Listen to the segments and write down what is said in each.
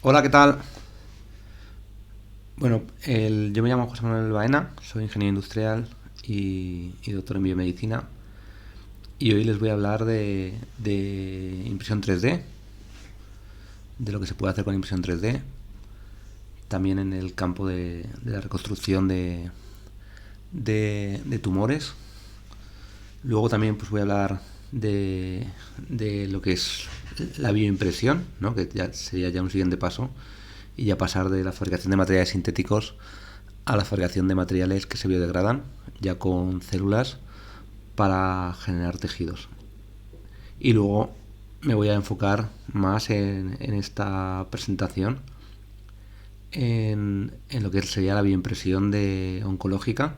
Hola, ¿qué tal? Bueno, yo me llamo José Manuel Baena, soy ingeniero industrial y doctor en biomedicina. Y hoy les voy a hablar de impresión 3D, de lo que se puede hacer con impresión 3D, también en el campo de la reconstrucción de tumores. Luego también pues voy a hablar de lo que es la bioimpresión, ¿no? Que ya sería ya un siguiente paso, y ya pasar de la fabricación de materiales sintéticos a la fabricación de materiales que se biodegradan, ya con células para generar tejidos. Y luego me voy a enfocar más en esta presentación en lo que sería la bioimpresión oncológica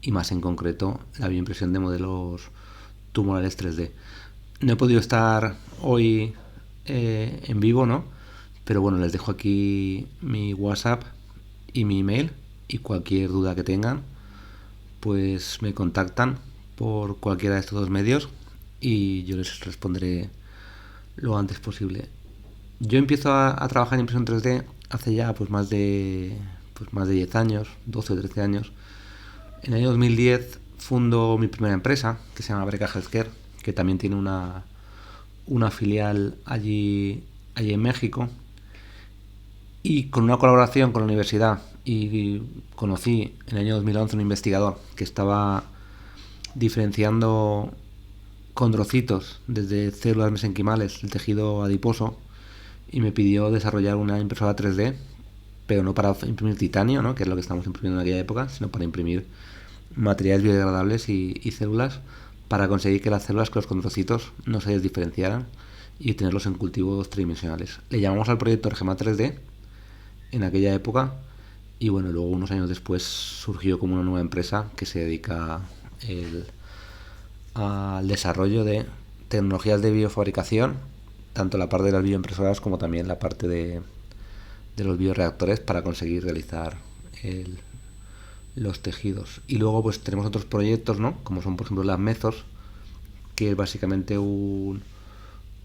y más en concreto la bioimpresión de modelos tumorales 3D. No he podido estar hoy en vivo, ¿no? Pero bueno, les dejo aquí mi WhatsApp y mi email, y cualquier duda que tengan, pues me contactan por cualquiera de estos dos medios y yo les responderé lo antes posible. Yo empiezo a trabajar en impresión 3D hace ya pues más de 10 años, 12 o 13 años. En el año 2010 fundo mi primera empresa, que se llama Breca Healthcare, que también tiene una filial allí en México. Y con una colaboración con la universidad, y conocí en el año 2011 un investigador que estaba diferenciando condrocitos desde células mesenquimales del tejido adiposo, y me pidió desarrollar una impresora 3D, pero no para imprimir titanio, ¿no? Que es lo que estamos imprimiendo en aquella época, sino para imprimir materiales biodegradables y células, para conseguir que las células, que los condrocitos, no se diferenciaran y tenerlos en cultivos tridimensionales. Le llamamos al proyecto Regema 3D en aquella época, y bueno, luego unos años después surgió como una nueva empresa que se dedica el, al desarrollo de tecnologías de biofabricación, tanto la parte de las bioimpresoras como también la parte de los bioreactores, para conseguir realizar el, los tejidos. Y luego pues tenemos otros proyectos, ¿no? Como son por ejemplo las Mezos, que es básicamente un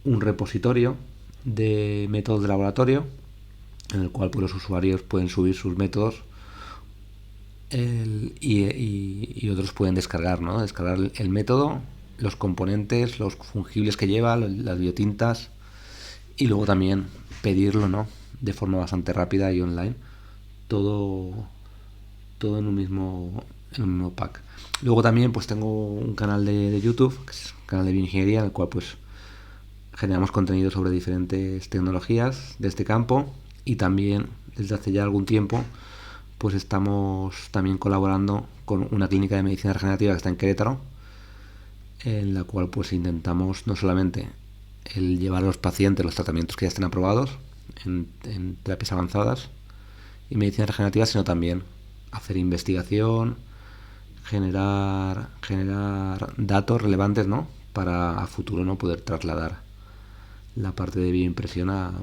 repositorio de métodos de laboratorio, en el cual pues, los usuarios pueden subir sus métodos, y otros pueden descargar, ¿no? Descargar el método, los componentes, los fungibles que lleva, las biotintas, y luego también pedirlo, ¿no? De forma bastante rápida y online. Todo, todo en un mismo pack. Luego también pues tengo un canal de YouTube, que es un canal de bioingeniería, en el cual pues generamos contenido sobre diferentes tecnologías de este campo, y también desde hace ya algún tiempo pues estamos también colaborando con una clínica de medicina regenerativa que está en Querétaro, en la cual pues intentamos no solamente el llevar a los pacientes los tratamientos que ya estén aprobados en terapias avanzadas y medicina regenerativa, sino también hacer investigación, generar datos relevantes, ¿no? Para a futuro no poder trasladar la parte de bioimpresión a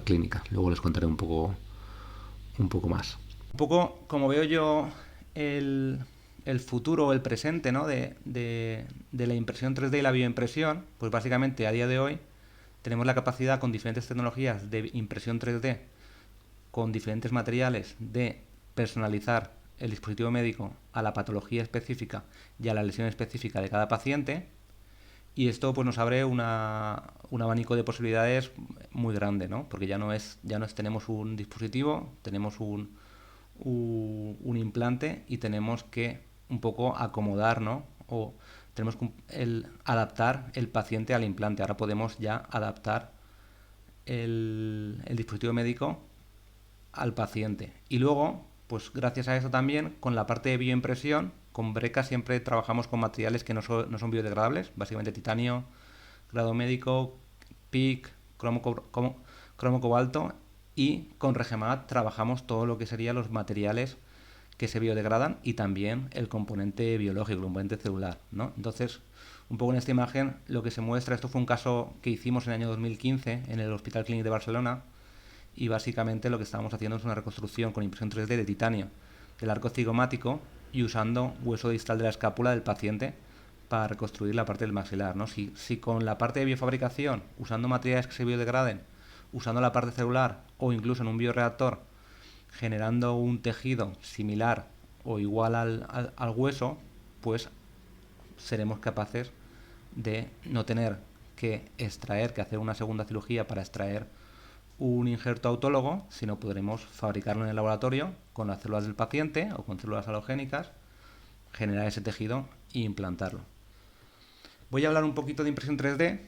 clínica. Luego les contaré un poco más. Un poco como veo yo el futuro o el presente, ¿no? de la impresión 3D y la bioimpresión, pues básicamente a día de hoy tenemos la capacidad con diferentes tecnologías de impresión 3D, con diferentes materiales, de personalizar el dispositivo médico a la patología específica y a la lesión específica de cada paciente. Y esto pues nos abre un abanico de posibilidades muy grande, ¿no? Porque ya no es tenemos un dispositivo, tenemos un implante, y tenemos que un poco acomodar, ¿no? O tenemos que adaptar el paciente al implante. Ahora podemos ya adaptar el dispositivo médico al paciente. Y luego, pues gracias a eso también, con la parte de bioimpresión, con Breca siempre trabajamos con materiales que no son biodegradables, básicamente titanio, grado médico, PIC, cromo cobalto, y con Regemat trabajamos todo lo que serían los materiales que se biodegradan, y también el componente biológico, el componente celular, ¿no? Entonces, un poco en esta imagen lo que se muestra, esto fue un caso que hicimos en el año 2015 en el Hospital Clínic de Barcelona, y básicamente lo que estábamos haciendo es una reconstrucción con impresión 3D de titanio del arco cigomático, y usando hueso distal de la escápula del paciente para reconstruir la parte del maxilar, ¿no? Si con la parte de biofabricación, usando materiales que se biodegraden, usando la parte celular o incluso en un bioreactor, generando un tejido similar o igual al hueso, pues seremos capaces de no tener que hacer una segunda cirugía para extraer un injerto autólogo, sino podremos fabricarlo en el laboratorio con las células del paciente o con células halogénicas, generar ese tejido e implantarlo. Voy a hablar un poquito de impresión 3D,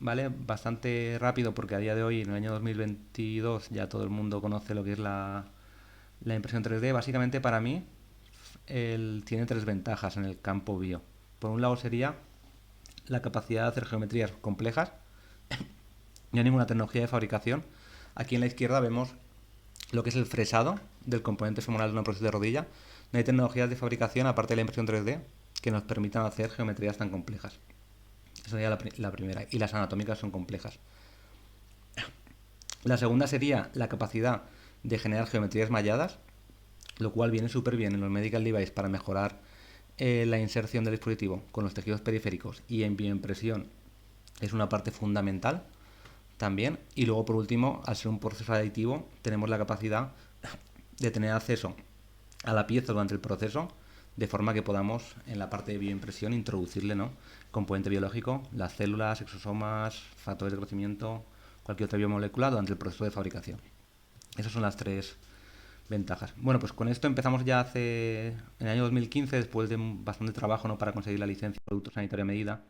¿vale? Bastante rápido porque a día de hoy, en el año 2022, ya todo el mundo conoce lo que es la impresión 3D. Básicamente para mí tiene tres ventajas en el campo bio. Por un lado sería la capacidad de hacer geometrías complejas. No hay ninguna tecnología de fabricación. Aquí en la izquierda vemos lo que es el fresado del componente femoral de una prótesis de rodilla. No hay tecnologías de fabricación, aparte de la impresión 3D, que nos permitan hacer geometrías tan complejas. Esa sería la primera. Y las anatómicas son complejas. La segunda sería la capacidad de generar geometrías malladas, lo cual viene súper bien en los medical devices para mejorar la inserción del dispositivo con los tejidos periféricos, y en bioimpresión es una parte fundamental también. Y luego, por último, al ser un proceso aditivo, tenemos la capacidad de tener acceso a la pieza durante el proceso, de forma que podamos en la parte de bioimpresión introducirle, ¿no?, componente biológico, las células, exosomas, factores de crecimiento, cualquier otra biomolécula durante el proceso de fabricación. Esas son las tres ventajas. Bueno, pues con esto empezamos ya en el año 2015, después de bastante trabajo, ¿no?, para conseguir la licencia de producto sanitario a medida,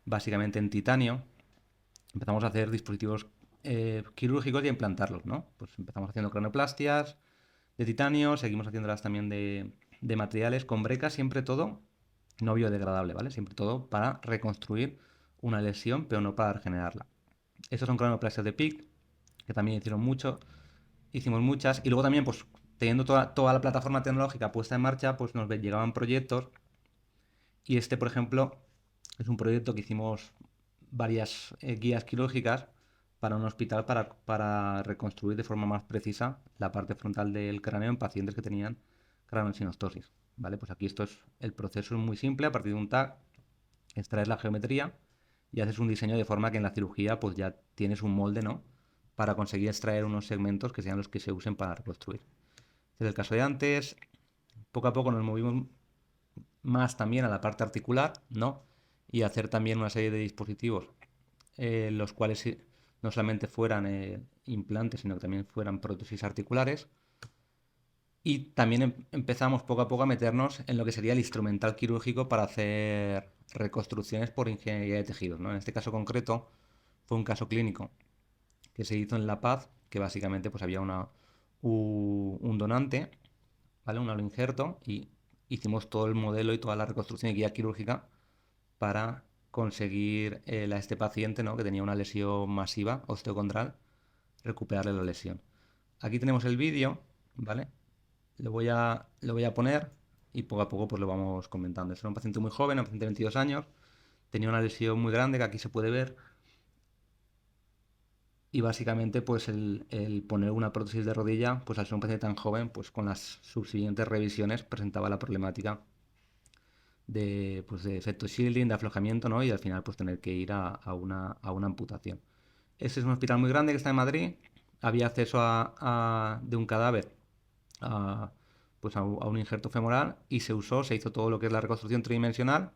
básicamente en titanio. Empezamos a hacer dispositivos quirúrgicos y a implantarlos, ¿no? Pues empezamos haciendo cranioplastias de titanio, seguimos haciéndolas también de materiales con brecas, siempre todo no biodegradable, ¿vale? Siempre todo para reconstruir una lesión, pero no para regenerarla. Estos son cranioplastias de PIC, que también hicimos muchas, y luego también, pues, teniendo toda la plataforma tecnológica puesta en marcha, pues nos llegaban proyectos, y este, por ejemplo, es un proyecto que hicimos varias guías quirúrgicas para un hospital para reconstruir de forma más precisa la parte frontal del cráneo en pacientes que tenían craneosinostosis, ¿vale? Pues aquí el proceso es muy simple. A partir de un TAC extraes la geometría y haces un diseño de forma que en la cirugía pues ya tienes un molde, ¿no?, para conseguir extraer unos segmentos que sean los que se usen para reconstruir. Este es el caso de antes. Poco a poco nos movimos más también a la parte articular, ¿no?, y hacer también una serie de dispositivos, los cuales no solamente fueran implantes, sino que también fueran prótesis articulares. Y también empezamos poco a poco a meternos en lo que sería el instrumental quirúrgico para hacer reconstrucciones por ingeniería de tejidos, ¿no? En este caso concreto fue un caso clínico que se hizo en La Paz, que básicamente pues había un donante, ¿vale? Un aloinjerto, y hicimos todo el modelo y toda la reconstrucción y guía quirúrgica para conseguir a este paciente, ¿no?, que tenía una lesión masiva osteocondral, recuperarle la lesión. Aquí tenemos el vídeo, ¿vale? Lo voy a poner y poco a poco pues lo vamos comentando. Este era un paciente muy joven, un paciente de 22 años, tenía una lesión muy grande que aquí se puede ver, y básicamente pues el poner una prótesis de rodilla, pues al ser un paciente tan joven, pues con las subsiguientes revisiones presentaba la problemática de efecto shielding, de aflojamiento, ¿no? Y al final pues tener que ir a una amputación. Este es un hospital muy grande que está en Madrid. Había acceso de un cadáver a, pues a un injerto femoral, y se hizo todo lo que es la reconstrucción tridimensional,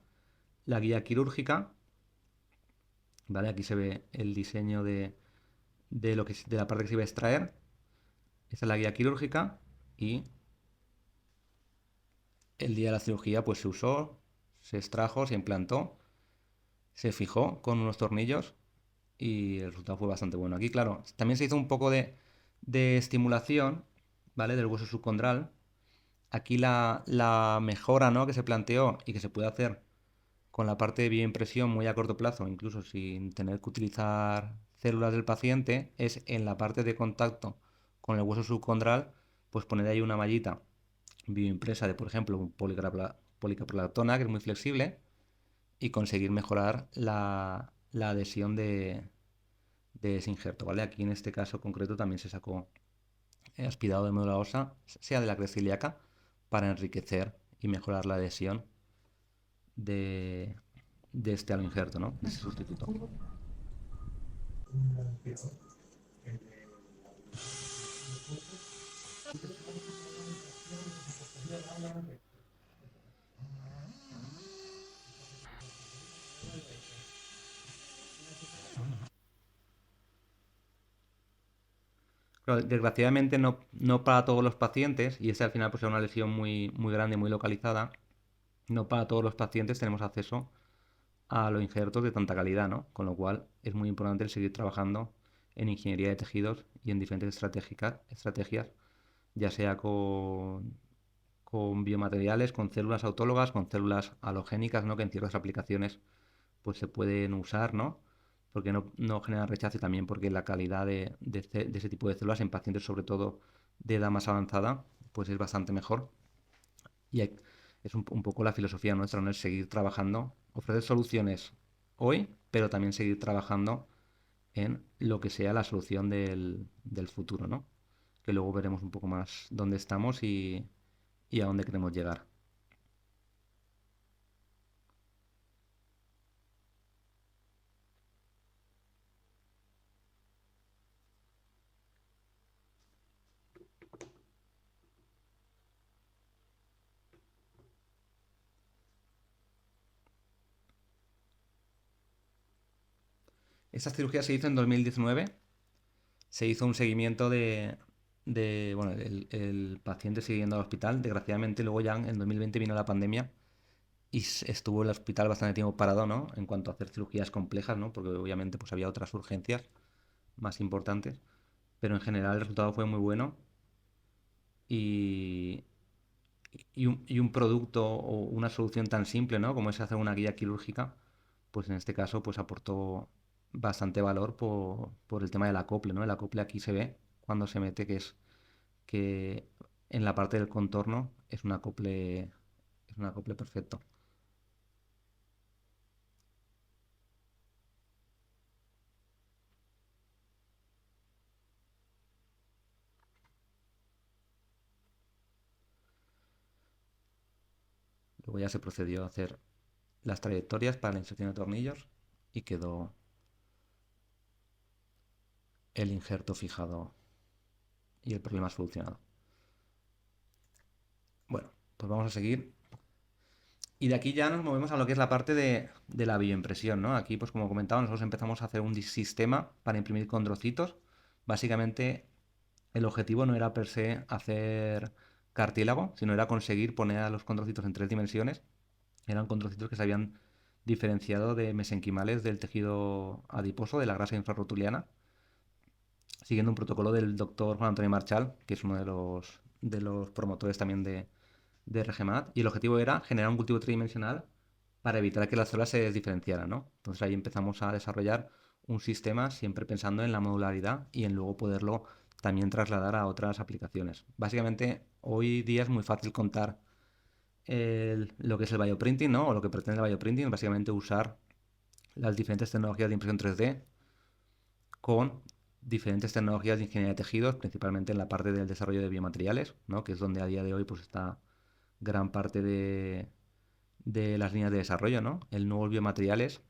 la guía quirúrgica, ¿vale? Aquí se ve el diseño de la parte que se iba a extraer. Esta es la guía quirúrgica, y el día de la cirugía pues se usó, se extrajo, se implantó, se fijó con unos tornillos, y el resultado fue bastante bueno. Aquí, claro, también se hizo un poco de estimulación, ¿vale?, del hueso subcondral. Aquí la mejora, ¿no?, que se planteó y que se puede hacer con la parte de bioimpresión muy a corto plazo, incluso sin tener que utilizar células del paciente, es en la parte de contacto con el hueso subcondral, pues poner ahí una mallita bioimpresa de, por ejemplo, un policaprolactona, que es muy flexible, y conseguir mejorar la adhesión de ese injerto, ¿vale? Aquí en este caso concreto también se sacó aspirado de médula ósea, sea de la cresta ilíaca, para enriquecer y mejorar la adhesión de, de este aloinjerto, ¿no?, de ese sustituto. Pero desgraciadamente no para todos los pacientes, y esta al final pues es una lesión muy grande, muy localizada, no para todos los pacientes tenemos acceso a los injertos de tanta calidad, ¿no? Con lo cual es muy importante el seguir trabajando en ingeniería de tejidos y en diferentes estrategias, ya sea con biomateriales, con células autólogas, con células halogénicas, ¿no? Que en ciertas aplicaciones pues se pueden usar, ¿no? Porque no generan rechazo y también porque la calidad de ese tipo de células en pacientes, sobre todo de edad más avanzada, pues es bastante mejor. Y es un poco la filosofía nuestra, ¿no? Es seguir trabajando, ofrecer soluciones hoy, pero también seguir trabajando en lo que sea la solución del futuro, ¿no? Que luego veremos un poco más dónde estamos y a dónde queremos llegar. Esta cirugía se hizo en 2019. Se hizo un seguimiento bueno, el paciente siguiendo al hospital. Desgraciadamente, luego ya en 2020 vino la pandemia y estuvo el hospital bastante tiempo parado, ¿no? En cuanto a hacer cirugías complejas, ¿no? Porque obviamente pues había otras urgencias más importantes. Pero en general el resultado fue muy bueno y, y un producto o una solución tan simple, ¿no? Como es hacer una guía quirúrgica, pues en este caso pues aportó bastante valor por el tema del acople, ¿no? El acople aquí se ve cuando se mete que en la parte del contorno es un acople perfecto. Luego ya se procedió a hacer las trayectorias para la inserción de tornillos y quedó el injerto fijado y el problema solucionado. Bueno, pues vamos a seguir. Y de aquí ya nos movemos a lo que es la parte de la bioimpresión, ¿no? Aquí, pues como comentaba, nosotros empezamos a hacer un sistema para imprimir condrocitos. Básicamente, el objetivo no era per se hacer cartílago, sino era conseguir poner a los condrocitos en 3 dimensiones. Eran condrocitos que se habían diferenciado de mesenquimales del tejido adiposo, de la grasa infrarrotuliana, siguiendo un protocolo del doctor Juan Antonio Marchal, que es uno de los promotores también de RGMAT, y el objetivo era generar un cultivo tridimensional para evitar que las células se diferenciaran, ¿no? Entonces ahí empezamos a desarrollar un sistema siempre pensando en la modularidad y en luego poderlo también trasladar a otras aplicaciones. Básicamente, hoy día es muy fácil contar lo que es el bioprinting, ¿no? O lo que pretende el bioprinting, básicamente usar las diferentes tecnologías de impresión 3D con diferentes tecnologías de ingeniería de tejidos, principalmente en la parte del desarrollo de biomateriales, ¿no? Que es donde a día de hoy pues está gran parte de las líneas de desarrollo, ¿no? El nuevos biomateriales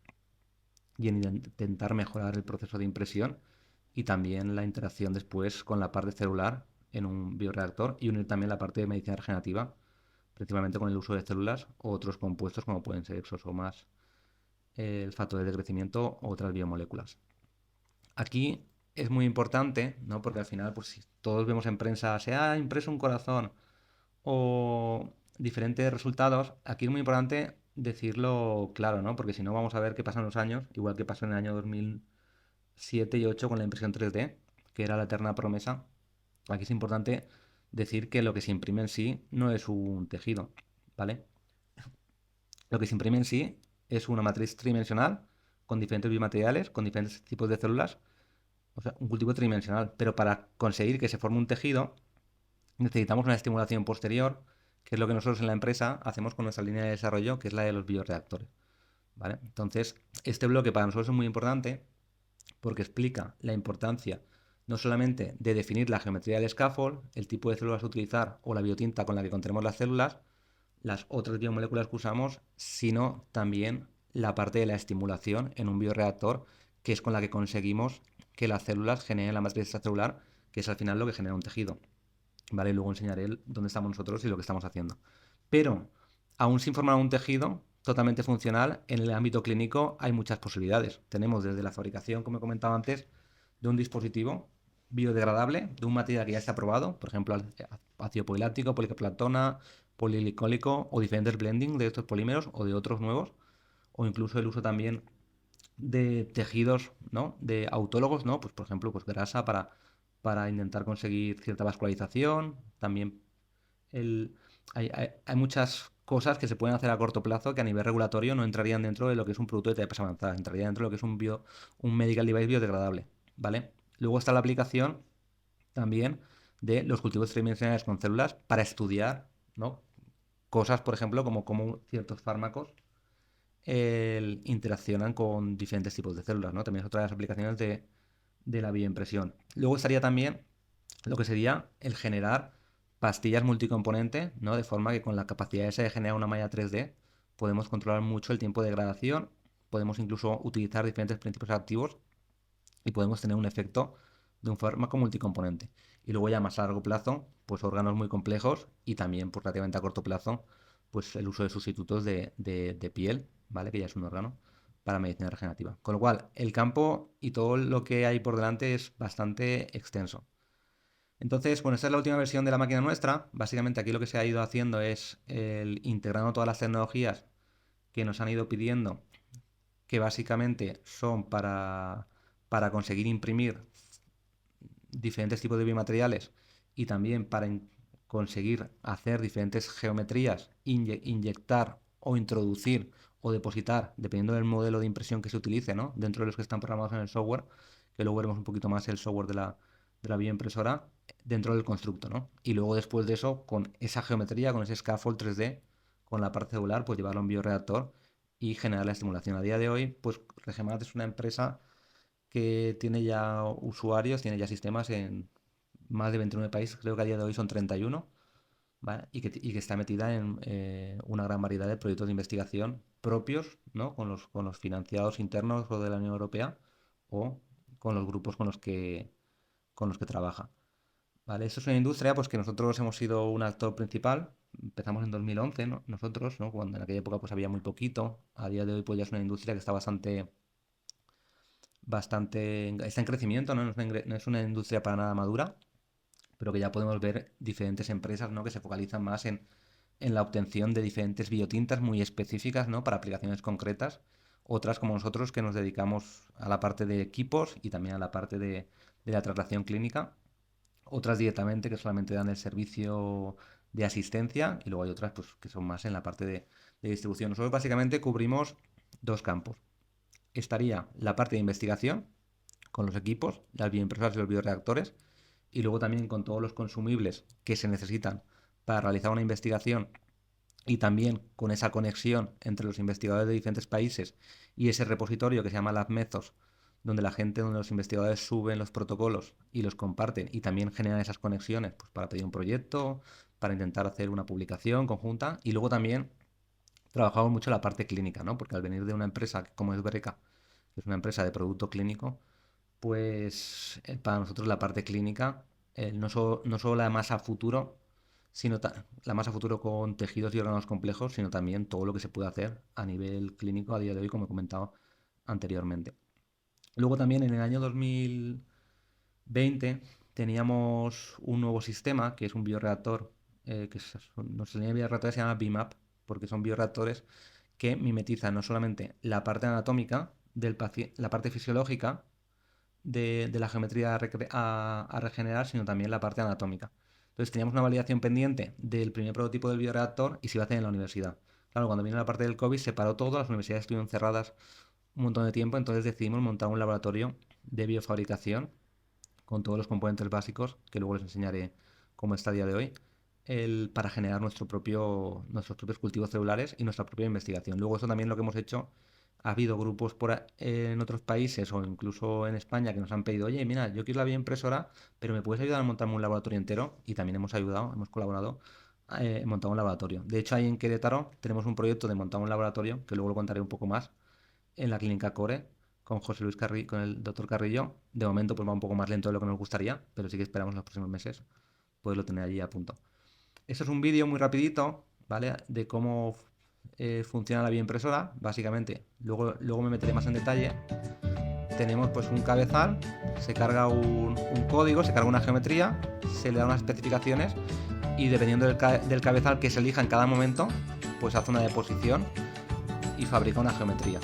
y en intentar mejorar el proceso de impresión y también la interacción después con la parte celular en un bioreactor y unir también la parte de medicina regenerativa, principalmente con el uso de células o otros compuestos como pueden ser exosomas, el factor de crecimiento o otras biomoléculas. Aquí es muy importante, ¿no? Porque al final, pues si todos vemos en prensa, se ha impreso un corazón o diferentes resultados, aquí es muy importante decirlo claro, ¿no? Porque si no vamos a ver qué pasa en los años, igual que pasó en el año 2007 y 2008 con la impresión 3D, que era la eterna promesa. Aquí es importante decir que lo que se imprime en sí no es un tejido, ¿vale? Lo que se imprime en sí es una matriz tridimensional con diferentes biomateriales, con diferentes tipos de células, o sea, un cultivo tridimensional. Pero para conseguir que se forme un tejido, necesitamos una estimulación posterior, que es lo que nosotros en la empresa hacemos con nuestra línea de desarrollo, que es la de los bioreactores. ¿Vale? Entonces, este bloque para nosotros es muy importante porque explica la importancia no solamente de definir la geometría del scaffold, el tipo de células a utilizar o la biotinta con la que contenemos las células, las otras biomoléculas que usamos, sino también la parte de la estimulación en un bioreactor, que es con la que conseguimos que las células generen la matriz extracelular, que es al final lo que genera un tejido. ¿Vale? Y luego enseñaré dónde estamos nosotros y lo que estamos haciendo. Pero, aún sin formar un tejido totalmente funcional, en el ámbito clínico hay muchas posibilidades. Tenemos desde la fabricación, como he comentado antes, de un dispositivo biodegradable de un material que ya está probado, por ejemplo, ácido poliláctico, policaplatona, polilicólico o diferentes blending de estos polímeros o de otros nuevos, o incluso el uso también de tejidos, ¿no? De autólogos, ¿no? Pues por ejemplo, pues grasa para intentar conseguir cierta vascularización. También hay muchas cosas que se pueden hacer a corto plazo que a nivel regulatorio no entrarían dentro de lo que es un producto de terapias avanzadas, entraría dentro de lo que es un medical device biodegradable, ¿vale? Luego está la aplicación también de los cultivos tridimensionales con células para estudiar, ¿no? Cosas, por ejemplo, como cómo ciertos fármacos interaccionan con diferentes tipos de células, ¿no? También es otra de las aplicaciones de la bioimpresión. Luego estaría también lo que sería el generar pastillas multicomponente, ¿no? De forma que con la capacidad esa de generar una malla 3D podemos controlar mucho el tiempo de degradación, podemos incluso utilizar diferentes principios activos y podemos tener un efecto de un fármaco multicomponente. Y luego ya más a largo plazo, pues órganos muy complejos y también pues relativamente a corto plazo, pues el uso de sustitutos de piel, ¿vale? Que ya es un órgano para medicina regenerativa. Con lo cual, el campo y todo lo que hay por delante es bastante extenso. Entonces, bueno, esta es la última versión de la máquina nuestra. Básicamente aquí lo que se ha ido haciendo es integrando todas las tecnologías que nos han ido pidiendo, que básicamente son para conseguir imprimir diferentes tipos de biomateriales y también para conseguir hacer diferentes geometrías, inyectar o introducir o depositar, dependiendo del modelo de impresión que se utilice, ¿no? Dentro de los que están programados en el software, que luego veremos un poquito más el software de la bioimpresora, dentro del constructo, ¿no? Y luego después de eso, con esa geometría, con ese scaffold 3D, con la parte celular, pues llevarlo a un bioreactor y generar la estimulación. A día de hoy, pues Regemat es una empresa que tiene ya usuarios, tiene ya sistemas en más de 29 países, creo que a día de hoy son 31, ¿vale? Y que está metida en una gran variedad de proyectos de investigación propios, ¿no? Con los financiados internos o de la Unión Europea o con los grupos con los que trabaja. ¿Vale? Eso es una industria pues que nosotros hemos sido un actor principal. Empezamos en 2011, ¿no? Nosotros, ¿no? Cuando en aquella época pues había muy poquito. A día de hoy pues ya es una industria que está está en crecimiento, ¿no? No es una industria para nada madura, pero que ya podemos ver diferentes empresas, ¿no? Que se focalizan más en la obtención de diferentes biotintas muy específicas, ¿no? Para aplicaciones concretas. Otras como nosotros que nos dedicamos a la parte de equipos y también a la parte de la traslación clínica. Otras directamente que solamente dan el servicio de asistencia y luego hay otras pues, que son más en la parte de distribución. Nosotros básicamente cubrimos dos campos. Estaría la parte de investigación con los equipos, las bioimpresoras y los bioreactores, y luego también con todos los consumibles que se necesitan para realizar una investigación y también con esa conexión entre los investigadores de diferentes países y ese repositorio que se llama LabMethos, donde los investigadores suben los protocolos y los comparten y también generan esas conexiones pues, para pedir un proyecto, para intentar hacer una publicación conjunta y luego también trabajamos mucho la parte clínica, ¿no? Porque al venir de una empresa como es Bereca, que es una empresa de producto clínico, pues para nosotros la parte clínica, no solo la masa futuro, la masa futuro con tejidos y órganos complejos, sino también todo lo que se puede hacer a nivel clínico a día de hoy, como he comentado anteriormente. Luego también en el año 2020 teníamos un nuevo sistema, que es un bioreactor, nuestra línea de bioreactores se llama BIMAP, porque son bioreactores que mimetizan no solamente la parte anatómica del paciente, la parte fisiológica, de la geometría a regenerar, sino también la parte anatómica. Entonces teníamos una validación pendiente del primer prototipo del bioreactor y se iba a hacer en la universidad. Claro, cuando vino la parte del COVID se paró todo, las universidades estuvieron cerradas un montón de tiempo, entonces decidimos montar un laboratorio de biofabricación con todos los componentes básicos, que luego les enseñaré cómo está a día de hoy, para generar nuestros propios cultivos celulares y nuestra propia investigación. Luego eso también lo que hemos hecho, ha habido grupos en otros países o incluso en España que nos han pedido, oye, mira, yo quiero la bioimpresora, pero ¿me puedes ayudar a montarme un laboratorio entero? Y también hemos colaborado en montar un laboratorio. De hecho, ahí en Querétaro tenemos un proyecto de montar un laboratorio, que luego lo contaré un poco más, en la clínica Core con José Luis Carrillo, con el doctor Carrillo. De momento pues va un poco más lento de lo que nos gustaría, pero sí que esperamos en los próximos meses poderlo tener allí a punto. Eso es un vídeo muy rapidito, ¿vale? De cómo funciona la bioimpresora, básicamente. Luego me meteré más en detalle. tenemos pues un cabezal, se carga un código, se carga una geometría, se le da unas especificaciones y dependiendo del cabezal que se elija en cada momento, pues hace una deposición y fabrica una geometría.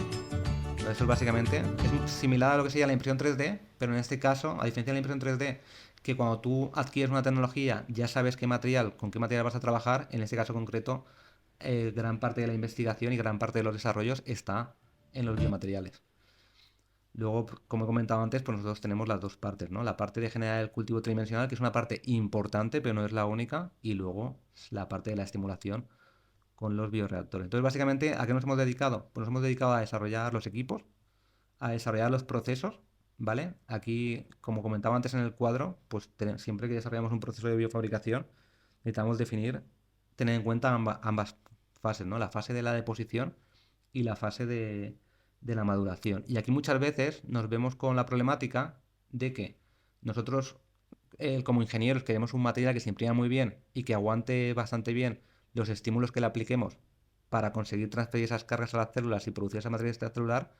Eso es básicamente, es similar a lo que sería la impresión 3D, pero en este caso, a diferencia de la impresión 3D, que cuando tú adquieres una tecnología ya sabes con qué material vas a trabajar, en este caso concreto, gran parte de la investigación y gran parte de los desarrollos está en los biomateriales. Luego, como he comentado antes, pues nosotros tenemos las dos partes, ¿no? La parte de generar el cultivo tridimensional, que es una parte importante, pero no es la única, y luego la parte de la estimulación con los bioreactores. Entonces, básicamente, ¿a qué nos hemos dedicado? Pues nos hemos dedicado a desarrollar los equipos, a desarrollar los procesos, ¿vale? Aquí, como comentaba antes en el cuadro, pues siempre que desarrollamos un proceso de biofabricación, necesitamos tener en cuenta ambas fases, ¿no? La fase de la deposición y la fase de la maduración. Y aquí muchas veces nos vemos con la problemática de que nosotros, como ingenieros, queremos un material que se imprima muy bien y que aguante bastante bien los estímulos que le apliquemos para conseguir transferir esas cargas a las células y producir esa materia extracelular,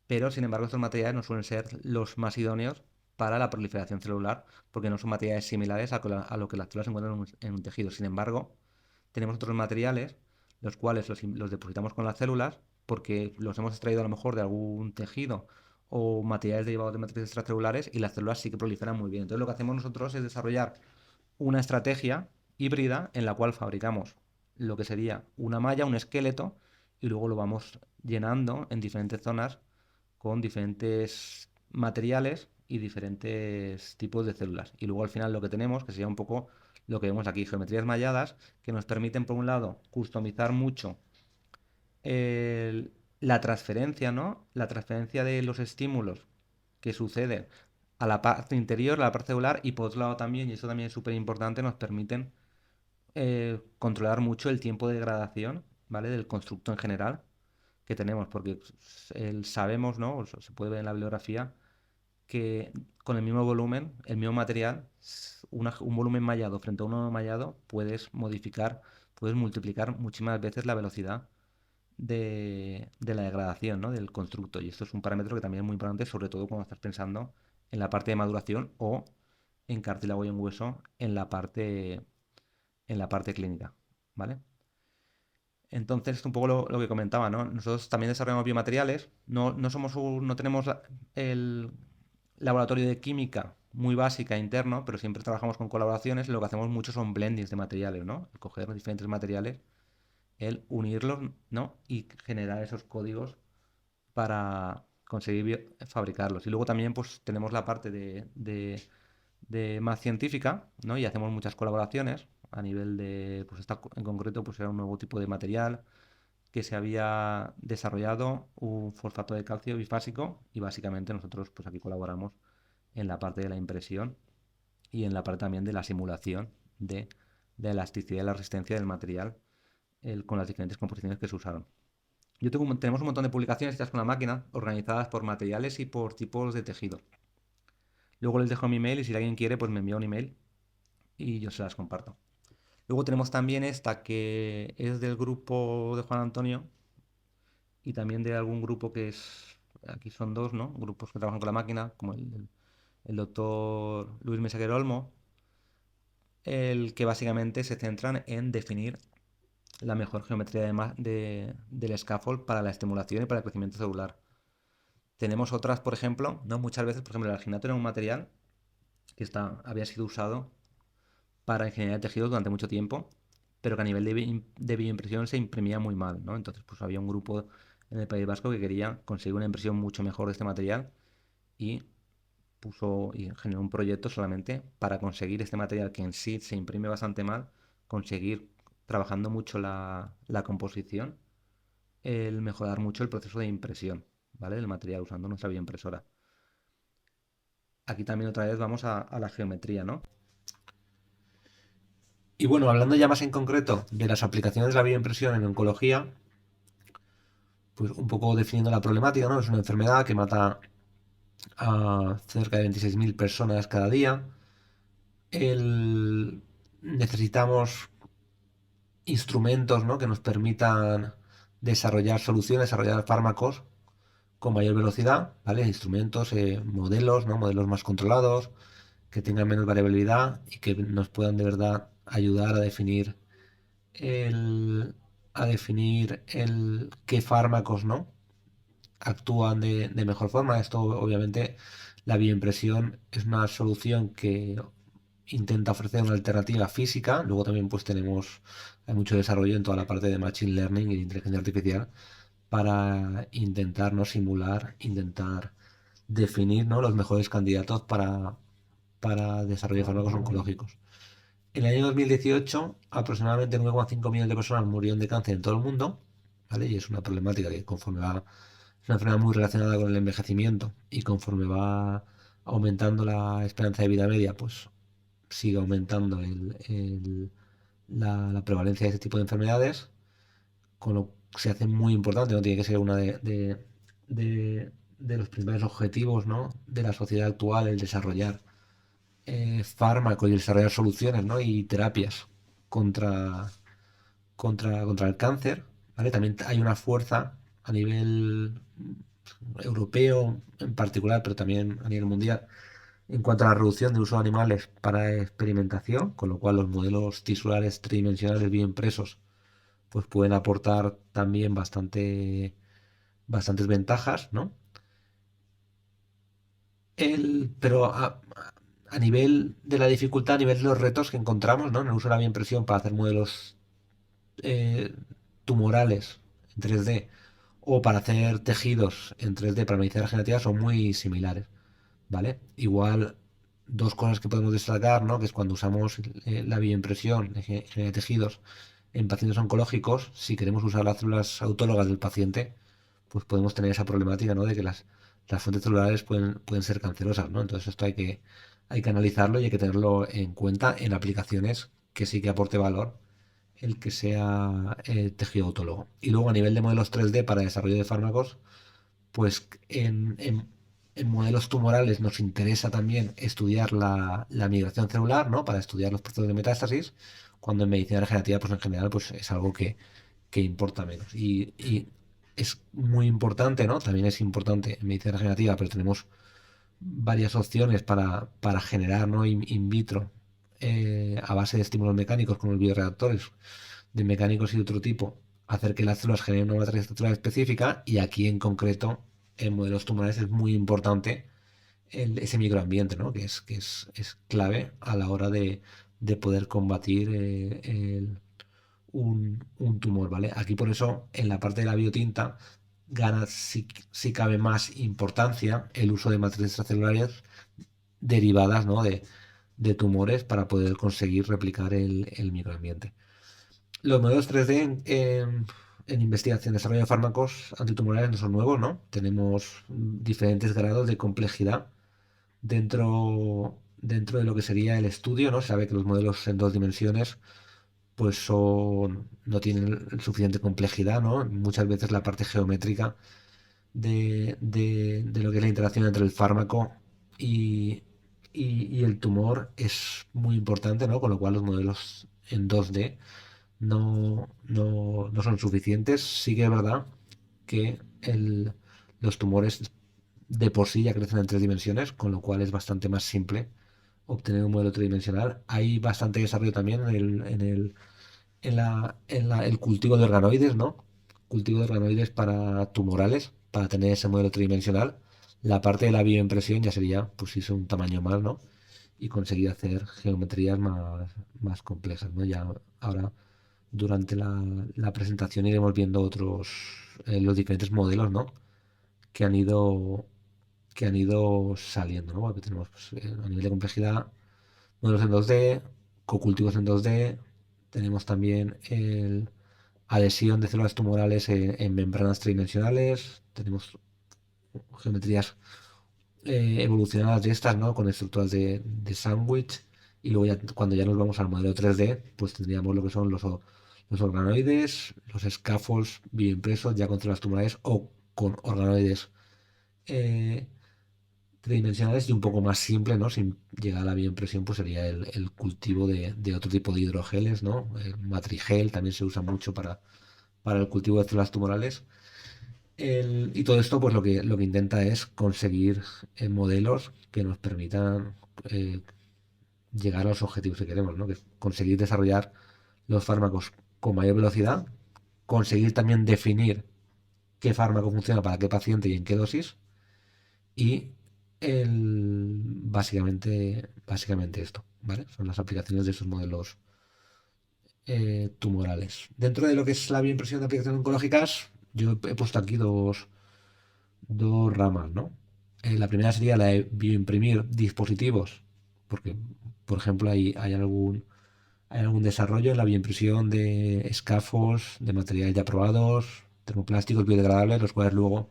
pero sin embargo estos materiales no suelen ser los más idóneos para la proliferación celular porque no son materiales similares a lo que las células se encuentran en un tejido. Sin embargo, tenemos otros materiales los cuales los depositamos con las células porque los hemos extraído a lo mejor de algún tejido o materiales derivados de matrices extracelulares y las células sí que proliferan muy bien. Entonces lo que hacemos nosotros es desarrollar una estrategia híbrida en la cual fabricamos lo que sería una malla, un esqueleto, y luego lo vamos llenando en diferentes zonas con diferentes materiales y diferentes tipos de células. Y luego al final lo que tenemos, que sería un poco lo que vemos aquí, geometrías malladas, que nos permiten, por un lado, customizar mucho la transferencia, ¿no? La transferencia de los estímulos que suceden a la parte interior, a la parte celular, y por otro lado también, y eso también es súper importante, nos permiten controlar mucho el tiempo de degradación, ¿vale? Del constructo en general que tenemos, porque sabemos, ¿no? O se puede ver en la bibliografía que con el mismo volumen, el mismo material, un volumen mallado frente a uno no mallado, puedes multiplicar muchísimas veces la velocidad de la degradación, ¿no? Del constructo. Y esto es un parámetro que también es muy importante, sobre todo cuando estás pensando en la parte de maduración o en cartílago y en hueso en la parte clínica, ¿vale? Entonces, es un poco lo que comentaba, ¿no? Nosotros también desarrollamos biomateriales, no tenemos el laboratorio de química muy básica interno, pero siempre trabajamos con colaboraciones y lo que hacemos mucho son blendings de materiales, ¿no? El coger diferentes materiales, el unirlos, ¿no? Y generar esos códigos para conseguir fabricarlos. Y luego también pues tenemos la parte de más científica, ¿no? Y hacemos muchas colaboraciones a nivel de, pues en concreto pues era un nuevo tipo de material que se había desarrollado, un fosfato de calcio bifásico, y básicamente nosotros pues aquí colaboramos en la parte de la impresión y en la parte también de la simulación de la elasticidad y la resistencia del material con las diferentes composiciones que se usaron. Tenemos un montón de publicaciones hechas con la máquina, organizadas por materiales y por tipos de tejido. Luego les dejo mi email y si alguien quiere, pues me envía un email y yo se las comparto. Luego tenemos también esta que es del grupo de Juan Antonio y también de algún grupo aquí son dos, ¿no? Grupos que trabajan con la máquina, como el doctor Luis Meseguer Olmo, el que básicamente se centran en definir la mejor geometría del scaffold para la estimulación y para el crecimiento celular. Tenemos otras, por ejemplo, ¿no? Muchas veces, por ejemplo, el alginato era un material que había sido usado para ingeniería de tejidos durante mucho tiempo, pero que a nivel de bioimpresión se imprimía muy mal, ¿no? Entonces, pues había un grupo en el País Vasco que quería conseguir una impresión mucho mejor de este material y generó un proyecto solamente para conseguir este material que en sí se imprime bastante mal, conseguir trabajando mucho la composición, el mejorar mucho el proceso de impresión, ¿vale? Del material usando nuestra bioimpresora. Aquí también otra vez vamos a la geometría, ¿no? Y bueno, hablando ya más en concreto de las aplicaciones de la bioimpresión en oncología, pues un poco definiendo la problemática, ¿no? Es una enfermedad que mata a cerca de 26.000 personas cada día. Necesitamos instrumentos, ¿no? Que nos permitan desarrollar soluciones, desarrollar fármacos con mayor velocidad, ¿vale? Instrumentos, modelos, ¿no? Modelos más controlados, que tengan menos variabilidad y que nos puedan de verdad ayudar el, a definir qué fármacos, ¿no? Actúan de mejor forma. Esto, obviamente, la bioimpresión es una solución que intenta ofrecer una alternativa física. Luego también pues hay mucho desarrollo en toda la parte de Machine Learning y de inteligencia artificial para intentar, ¿no? Simular, intentar definir, ¿no? Los mejores candidatos para desarrollo de fármacos oncológicos. En el año 2018, aproximadamente 9,5 millones de personas murieron de cáncer en todo el mundo, ¿vale? Y es una problemática que es una enfermedad muy relacionada con el envejecimiento y conforme va aumentando la esperanza de vida media, pues sigue aumentando la prevalencia de este tipo de enfermedades, con lo que se hace muy importante, ¿no? Tiene que ser uno de los principales objetivos, ¿no? De la sociedad actual, el desarrollar fármacos y desarrollar soluciones, ¿no? Y terapias contra, contra el cáncer, ¿vale? También hay una fuerza a nivel europeo en particular, pero también a nivel mundial, en cuanto a la reducción del uso de animales para experimentación, con lo cual los modelos tisulares tridimensionales bien impresos pues pueden aportar también bastantes ventajas, ¿no? Pero a nivel de la dificultad, a nivel de los retos que encontramos, ¿no? En el uso de la bioimpresión para hacer modelos eh, tumorales en 3D o para hacer tejidos en 3D para medicina regenerativa son muy similares, ¿vale? Igual, dos cosas que podemos destacar, ¿no? Que es cuando usamos la bioimpresión en ingeniería de tejidos en pacientes oncológicos, si queremos usar las células autólogas del paciente, pues podemos tener esa problemática, ¿no? De que las fuentes celulares pueden ser cancerosas, ¿no? Entonces esto hay que analizarlo y hay que tenerlo en cuenta en aplicaciones que sí que aporte valor el que sea tejido autólogo. Y luego a nivel de modelos 3D para desarrollo de fármacos, pues en modelos tumorales nos interesa también estudiar la migración celular, ¿no? Para estudiar los procesos de metástasis, cuando en medicina regenerativa, pues en general, pues es algo que importa menos. Y es muy importante, ¿no? También es importante en medicina regenerativa, pero tenemos varias opciones para generar, ¿no? In vitro a base de estímulos mecánicos como los bioreactores de mecánicos y de otro tipo, hacer que las células generen una matriz celular específica y aquí en concreto en modelos tumorales es muy importante ese microambiente, ¿no? Que es clave a la hora de poder combatir un tumor, ¿vale? Aquí por eso en la parte de la biotinta gana si cabe más importancia el uso de matrices extracelulares derivadas, ¿no? de tumores para poder conseguir replicar el microambiente. Los modelos 3D en investigación y desarrollo de fármacos antitumorales no son nuevos, ¿no? Tenemos diferentes grados de complejidad dentro de lo que sería el estudio, ¿no? Se sabe que los modelos en 2 dimensiones pues no tienen suficiente complejidad, ¿no? Muchas veces la parte geométrica de lo que es la interacción entre el fármaco y, y el tumor es muy importante, ¿no? Con lo cual los modelos en 2D no son suficientes. Sí que es verdad que los tumores de por sí ya crecen en 3 dimensiones, con lo cual es bastante más simple obtener un modelo tridimensional. Hay bastante desarrollo también el cultivo de organoides, ¿no? Cultivo de organoides para tumorales, para tener ese modelo tridimensional. La parte de la bioimpresión ya sería, pues, irse un tamaño más, ¿no? Y conseguir hacer geometrías más complejas, ¿no? Ya ahora, durante la presentación, iremos viendo los diferentes modelos, ¿no? Que han ido, que han ido saliendo, ¿no? Porque tenemos, pues, a nivel de complejidad, modelos en 2D, cocultivos en 2D, tenemos también adhesión de células tumorales en membranas tridimensionales, tenemos geometrías evolucionadas de estas, ¿no? Con estructuras de sándwich. Y luego ya, cuando ya nos vamos al modelo 3D, pues tendríamos lo que son los organoides, los scaffolds bioimpresos ya con células tumorales o con organoides eh, tridimensionales y un poco más simple, ¿no? Sin llegar a la bioimpresión, pues sería el cultivo de otro tipo de hidrogeles, ¿no? El matrigel también se usa mucho para el cultivo de células tumorales. Y todo esto, pues lo que intenta es conseguir modelos que nos permitan eh, llegar a los objetivos que queremos, ¿no? Que es conseguir desarrollar los fármacos con mayor velocidad, conseguir también definir qué fármaco funciona para qué paciente y en qué dosis, y básicamente esto, ¿vale? Son las aplicaciones de esos modelos tumorales. Dentro de lo que es la bioimpresión de aplicaciones oncológicas, yo he puesto aquí dos ramas, ¿no? La primera sería la de bioimprimir dispositivos, porque, por ejemplo, hay algún desarrollo en la bioimpresión de scaffolds, de materiales ya probados, termoplásticos biodegradables, los cuales luego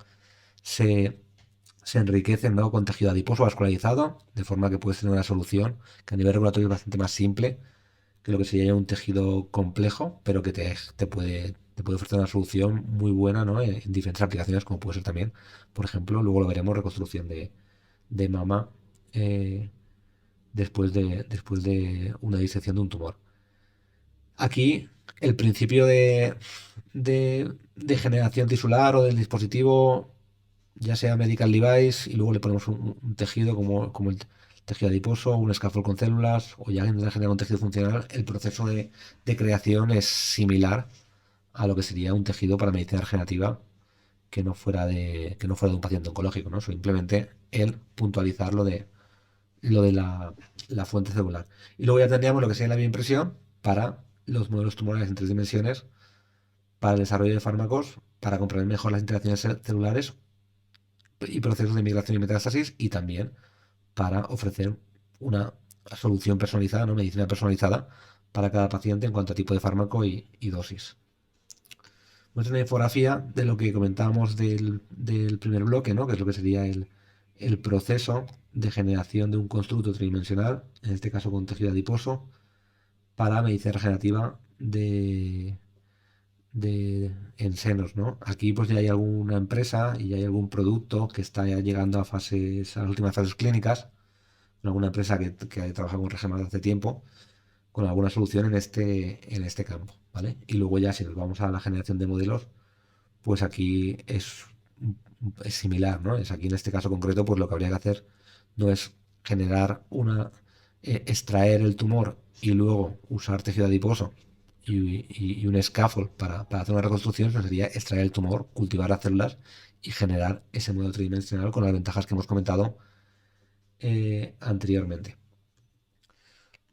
se, se enriquecen, ¿no?, con tejido adiposo vascularizado, de forma que puedes tener una solución que a nivel regulatorio es bastante más simple que lo que sería un tejido complejo, pero que te puede ofrecer una solución muy buena, ¿no?, en diferentes aplicaciones, como puede ser también, por ejemplo, luego lo veremos, reconstrucción de mama eh, después de una disección de un tumor. Aquí el principio de generación tisular o del dispositivo, ya sea medical device, y luego le ponemos un tejido como el tejido adiposo, un scaffold con células, o ya generar un tejido funcional, el proceso de creación es similar a lo que sería un tejido para medicina regenerativa que no fuera de un paciente oncológico, ¿no? Simplemente el puntualizar lo de la fuente celular. Y luego ya tendríamos lo que sería la bioimpresión para los modelos tumorales en 3 dimensiones, para el desarrollo de fármacos, para comprender mejor las interacciones celulares y procesos de migración y metástasis, y también para ofrecer una solución personalizada, ¿no? Medicina personalizada para cada paciente en cuanto a tipo de fármaco y dosis. Muestra una infografía de lo que comentábamos del primer bloque, ¿no? Que es lo que sería el proceso de generación de un constructo tridimensional, en este caso con tejido adiposo, para medicina regenerativa en senos, ¿no? Aquí pues ya hay alguna empresa y ya hay algún producto que está ya llegando a las últimas fases clínicas, alguna empresa que ha trabajado con Regemas hace tiempo, con alguna solución en este campo, ¿vale? Y luego ya si nos vamos a la generación de modelos, pues aquí es similar, ¿no? Es aquí en este caso concreto, pues lo que habría que hacer no es generar extraer el tumor y luego usar tejido adiposo y un scaffold para hacer una reconstrucción, sino sería extraer el tumor, cultivar las células y generar ese modelo tridimensional con las ventajas que hemos comentado anteriormente.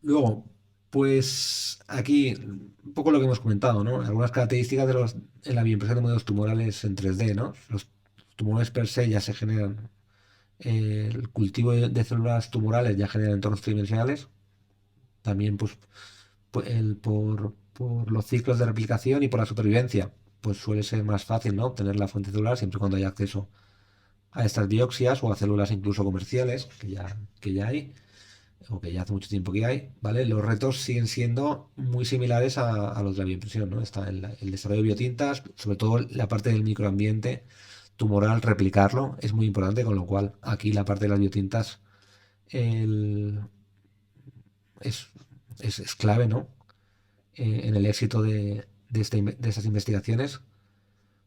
Luego, pues aquí un poco lo que hemos comentado, ¿no? Algunas características en la bioimpresión de modelos tumorales en 3D, ¿no? Los tumores per se ya se generan, el cultivo de células tumorales ya genera entornos tridimensionales, también pues por los ciclos de replicación y por la supervivencia, pues suele ser más fácil, ¿no?, obtener la fuente celular siempre y cuando haya acceso a estas biopsias o a células incluso comerciales, que ya hay o que ya hace mucho tiempo que hay, ¿vale? Los retos siguen siendo muy similares a los de la bioimpresión, ¿no? Está el desarrollo de biotintas, sobre todo la parte del microambiente tumoral, replicarlo es muy importante, con lo cual aquí la parte de las biotintas el- es, es clave, ¿no? En el éxito de estas investigaciones,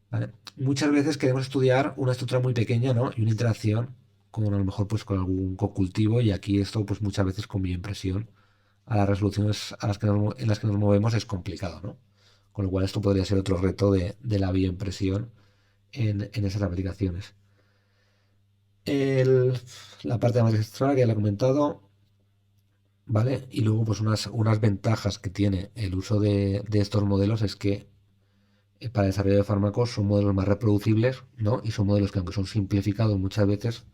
¿vale? Muchas veces queremos estudiar una estructura muy pequeña, ¿no?, y una interacción con a lo mejor pues con algún cocultivo, y aquí esto pues muchas veces con bioimpresión a las resoluciones en las que nos movemos es complicado, ¿no? Con lo cual esto podría ser otro reto de la bioimpresión en esas aplicaciones. El- la parte de matriz estructural que ya la he comentado, ¿vale? Y luego pues unas ventajas que tiene el uso de estos modelos es que para el desarrollo de fármacos son modelos más reproducibles, ¿no? Y son modelos que, aunque son simplificados muchas veces,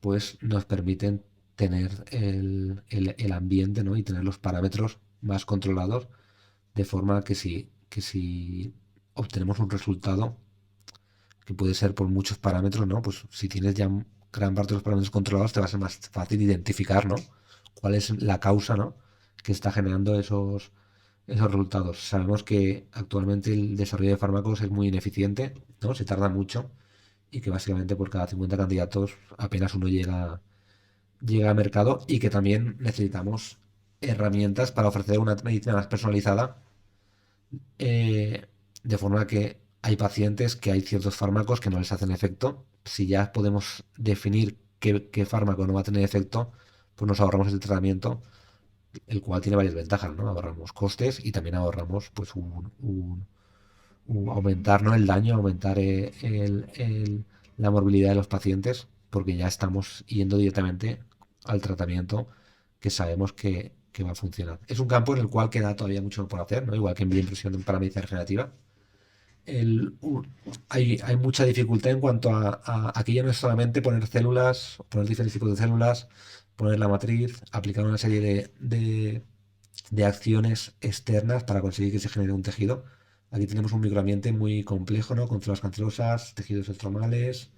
pues nos permiten tener el ambiente, ¿no?, y tener los parámetros más controlados, de forma que si obtenemos un resultado que puede ser por muchos parámetros, ¿no? Pues si tienes ya gran parte de los parámetros controlados, te va a ser más fácil identificar, ¿no?, cuál es la causa, ¿no?, que está generando esos resultados. Sabemos que actualmente el desarrollo de fármacos es muy ineficiente, ¿no? Se tarda mucho, y que básicamente por cada 50 candidatos apenas uno llega al mercado, y que también necesitamos herramientas para ofrecer una medicina más personalizada, de forma que hay pacientes que hay ciertos fármacos que no les hacen efecto. Si ya podemos definir qué fármaco no va a tener efecto, pues nos ahorramos el tratamiento, el cual tiene varias ventajas, ¿no? Ahorramos costes y también ahorramos pues aumentar, ¿no?, el daño, aumentar la morbilidad de los pacientes, porque ya estamos yendo directamente al tratamiento que sabemos que va a funcionar. Es un campo en el cual queda todavía mucho por hacer, ¿no? Igual que en bioimpresión para medicina regenerativa. El- u- hay mucha dificultad en cuanto a aquí ya no es solamente poner células, poner diferentes tipos de células, poner la matriz, aplicar una serie de acciones externas para conseguir que se genere un tejido. Aquí tenemos un microambiente muy complejo, ¿no? Con células cancerosas, tejidos estromales,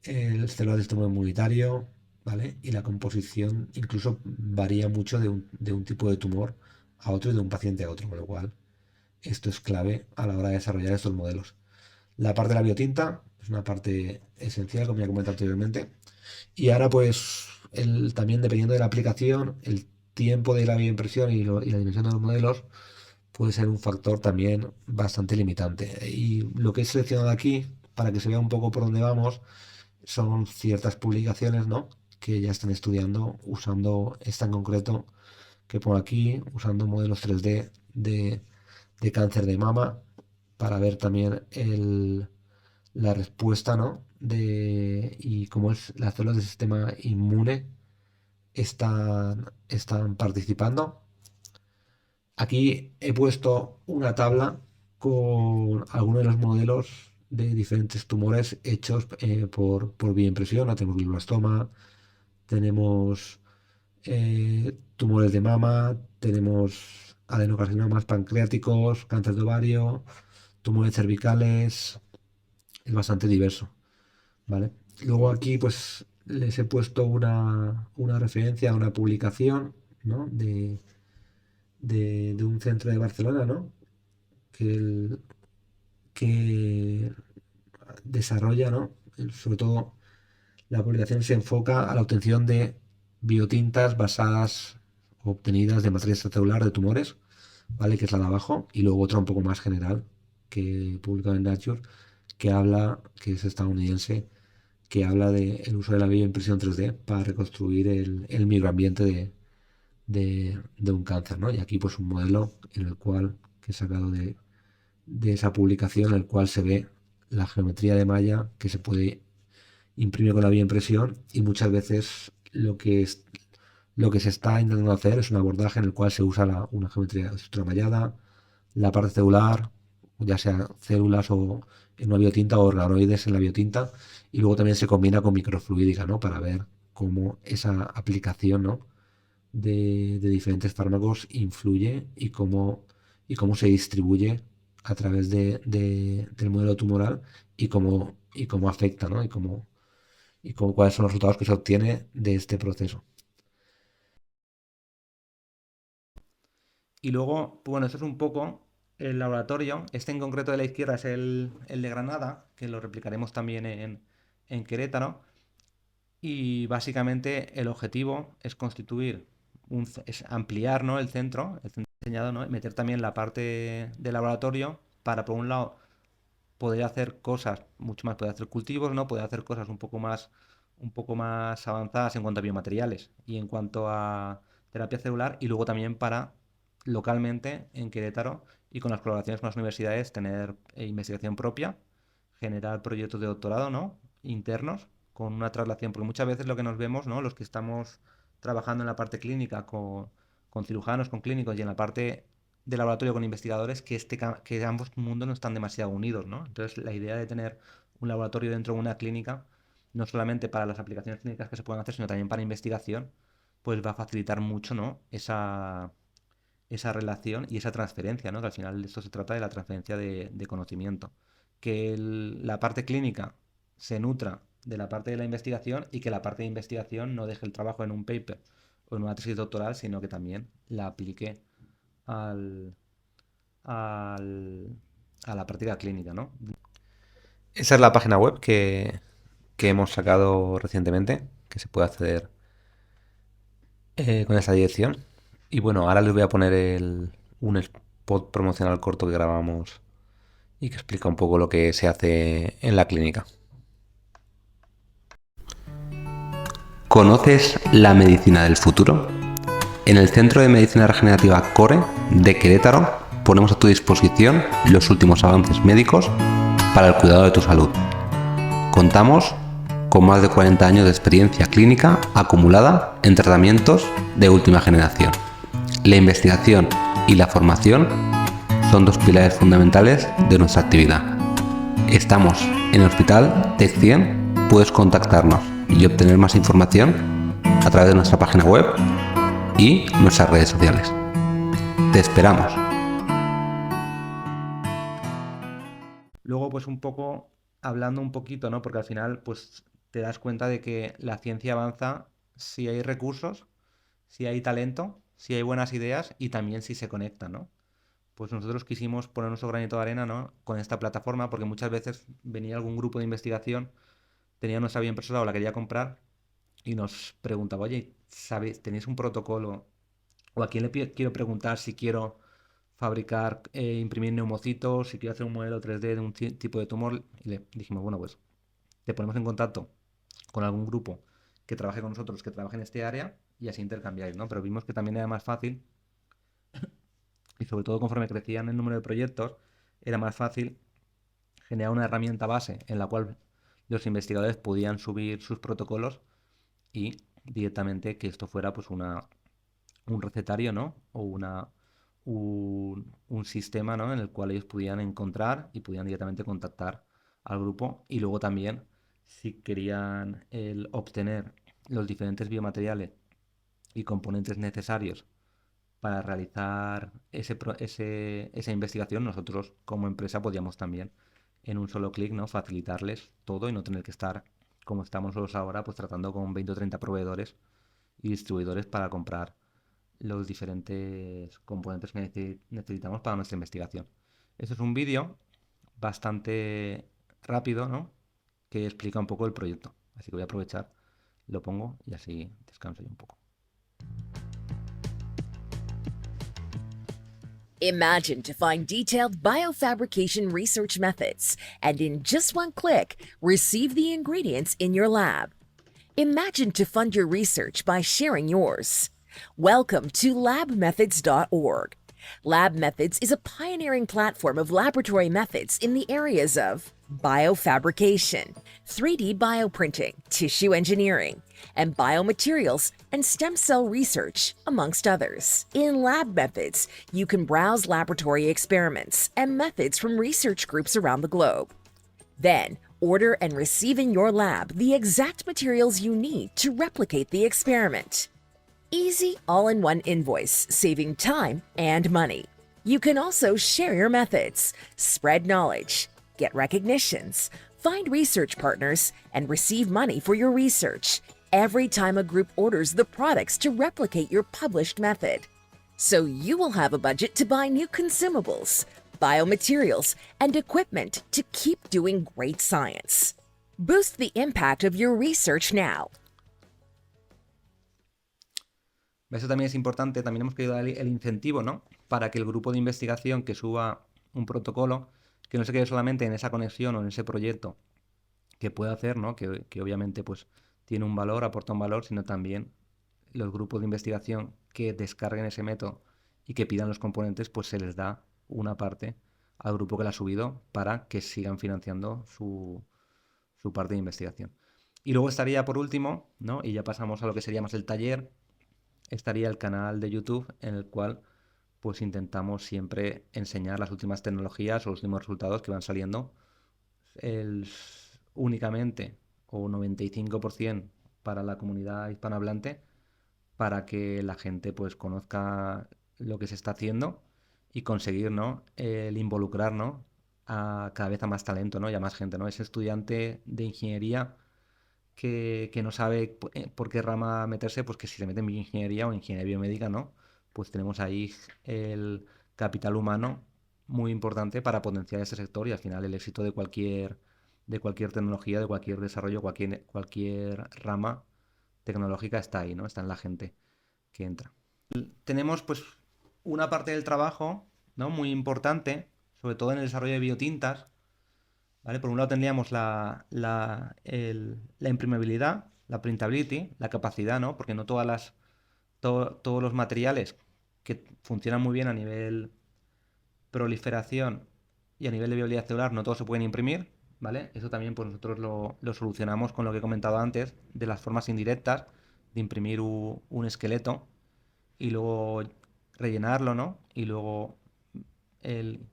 el células del sistema inmunitario, ¿vale? Y la composición incluso varía mucho de un tipo de tumor a otro y de un paciente a otro, con lo cual esto es clave a la hora de desarrollar estos modelos. La parte de la biotinta es una parte esencial, como ya comenté anteriormente. Y ahora, pues, también dependiendo de la aplicación, el tiempo de la bioimpresión y la dimensión de los modelos puede ser un factor también bastante limitante. Y lo que he seleccionado aquí, para que se vea un poco por dónde vamos, son ciertas publicaciones, ¿no?, que ya están estudiando usando esta en concreto que pongo aquí, usando modelos 3D de cáncer de mama para ver también la respuesta, ¿no?, y cómo las células del sistema inmune están participando. Aquí he puesto una tabla con algunos de los modelos de diferentes tumores hechos por bioimpresión. Tenemos glioblastoma, tenemos tumores de mama, tenemos adenocarcinomas pancreáticos, cáncer de ovario, tumores cervicales, es bastante diverso, ¿vale? Luego aquí pues les he puesto una referencia a una publicación, ¿no?, de un centro de Barcelona, ¿no?, que, que desarrolla, ¿no?, sobre todo la publicación se enfoca a la obtención de biotintas basadas o obtenidas de matriz celular de tumores, ¿vale?, que es la de abajo, y luego otra un poco más general que publicado en Nature, que es estadounidense, que habla del uso de la bioimpresión 3D para reconstruir el microambiente de un cáncer, ¿no? Y aquí pues un modelo en el cual, que he sacado de esa publicación, en el cual se ve la geometría de malla que se puede imprimir con la bioimpresión, y muchas veces lo que se está intentando hacer es un abordaje en el cual se usa una geometría de estructura mallada, la parte celular, ya sea células o en una biotinta o organoides en la biotinta, y luego también se combina con microfluídica, ¿no?, para ver cómo esa aplicación, ¿no?, de diferentes fármacos influye y cómo se distribuye a través del modelo tumoral y cómo afecta, ¿no?, y cuáles son los resultados que se obtiene de este proceso. Y luego, pues bueno, eso es un poco el laboratorio. Este en concreto de la izquierda es el de Granada, que lo replicaremos también en Querétaro. Y básicamente el objetivo es constituir, es ampliar, ¿no?, el centro diseñado, ¿no?, y meter también la parte de laboratorio para, por un lado, poder hacer cosas mucho más, poder hacer cultivos, ¿no? Poder hacer cosas un poco más avanzadas en cuanto a biomateriales y en cuanto a terapia celular, y luego también para localmente en Querétaro y con las colaboraciones con las universidades tener investigación propia, generar proyectos de doctorado, ¿no?, internos con una traslación, porque muchas veces lo que nos vemos, ¿no?, los que estamos trabajando en la parte clínica con cirujanos, con clínicos, y en la parte de laboratorio con investigadores, que ambos mundos no están demasiado unidos, ¿no? Entonces, la idea de tener un laboratorio dentro de una clínica, no solamente para las aplicaciones clínicas que se pueden hacer, sino también para investigación, pues va a facilitar mucho, ¿no?, esa relación y esa transferencia, ¿no?, que al final de esto se trata de la transferencia de conocimiento. Que la parte clínica se nutra de la parte de la investigación, y que la parte de investigación no deje el trabajo en un paper o en una tesis doctoral, sino que también la aplique al, al- a la práctica clínica, ¿no? Esa es la página web que hemos sacado recientemente, que se puede acceder con esa dirección. Y bueno, ahora les voy a poner un spot promocional corto que grabamos y que explica un poco lo que se hace en la clínica. ¿Conoces la medicina del futuro? En el Centro de Medicina Regenerativa CORE de Querétaro ponemos a tu disposición los últimos avances médicos para el cuidado de tu salud. Contamos con más de 40 años de experiencia clínica acumulada en tratamientos de última generación. La investigación y la formación son dos pilares fundamentales de nuestra actividad. Estamos en el Hospital Tech 100, puedes contactarnos y obtener más información a través de nuestra página web y nuestras redes sociales. Te esperamos. Luego, pues un poco, hablando un poquito, ¿no? Porque al final, pues te das cuenta de que la ciencia avanza si hay recursos, si hay talento, si hay buenas ideas y también si se conectan, ¿no? Pues nosotros quisimos poner nuestro granito de arena, ¿no? Con esta plataforma, porque muchas veces venía algún grupo de investigación, tenía nuestra bioimpresora o la quería comprar y nos preguntaba, oye, ¿sabéis, tenéis un protocolo? O a quién quiero preguntar si quiero fabricar, imprimir neumocitos, si quiero hacer un modelo 3D de un tipo de tumor. Y le dijimos, bueno, pues te ponemos en contacto con algún grupo que trabaje con nosotros, que trabaje en este área y así intercambiáis, ¿no? Pero vimos que también era más fácil y sobre todo conforme crecían el número de proyectos, era más fácil generar una herramienta base en la cual los investigadores podían subir sus protocolos y directamente que esto fuera pues un recetario, ¿no? O un sistema, ¿no? En el cual ellos pudieran encontrar y pudieran directamente contactar al grupo y luego también si querían obtener los diferentes biomateriales y componentes necesarios para realizar esa investigación, nosotros como empresa podíamos también en un solo clic, ¿no? Facilitarles todo y no tener que estar como estamos nosotros ahora, pues tratando con 20 o 30 proveedores y distribuidores para comprar los diferentes componentes que necesitamos para nuestra investigación. Eso es un vídeo bastante rápido, ¿no? Que explica un poco el proyecto. Así que voy a aprovechar, lo pongo y así descanso yo un poco. Imagine to find detailed biofabrication research methods and in just one click, receive the ingredients in your lab. Imagine to fund your research by sharing yours. Welcome to labmethods.org. LabMethods is a pioneering platform of laboratory methods in the areas of biofabrication, 3D bioprinting, tissue engineering, and biomaterials and stem cell research, amongst others. In Lab Methods, you can browse laboratory experiments and methods from research groups around the globe. Then, order and receive in your lab the exact materials you need to replicate the experiment. Easy all-in-one invoice, saving time and money. You can also share your methods, spread knowledge, get recognitions, find research partners, and receive money for your research every time a group orders the products to replicate your published method. So you will have a budget to buy new consumables, biomaterials, and equipment to keep doing great science. Boost the impact of your research now. Eso también es importante, también hemos querido dar el incentivo, ¿no? Para que el grupo de investigación que suba un protocolo, que no se quede solamente en esa conexión o en ese proyecto que puede hacer, ¿no? Que obviamente pues tiene un valor, aporta un valor, sino también los grupos de investigación que descarguen ese método y que pidan los componentes, pues se les da una parte al grupo que la ha subido para que sigan financiando su parte de investigación. Y luego estaría por último, ¿no? Y ya pasamos a lo que sería más el taller, estaría el canal de YouTube en el cual pues intentamos siempre enseñar las últimas tecnologías o los últimos resultados que van saliendo únicamente o 95% para la comunidad hispanohablante para que la gente pues conozca lo que se está haciendo y conseguir, ¿no? El involucrar, ¿no? A cada vez a más talento, ¿no? Y a más gente, ¿no? Ese estudiante de ingeniería que no sabe por qué rama meterse, pues que si se mete en bioingeniería o ingeniería biomédica, ¿no? Pues tenemos ahí el capital humano muy importante para potenciar ese sector y al final el éxito de cualquier tecnología, de cualquier desarrollo, cualquier rama tecnológica está ahí, ¿no? Está en la gente que entra. Tenemos pues una parte del trabajo, ¿no? Muy importante, sobre todo en el desarrollo de biotintas, ¿vale? Por un lado tendríamos la imprimibilidad, la printability, la capacidad, ¿no? Porque no todos los materiales que funcionan muy bien a nivel proliferación y a nivel de viabilidad celular, no todos se pueden imprimir, ¿vale? Eso también pues nosotros lo solucionamos con lo que he comentado antes, de las formas indirectas de imprimir un esqueleto y luego rellenarlo, ¿no? Y luego el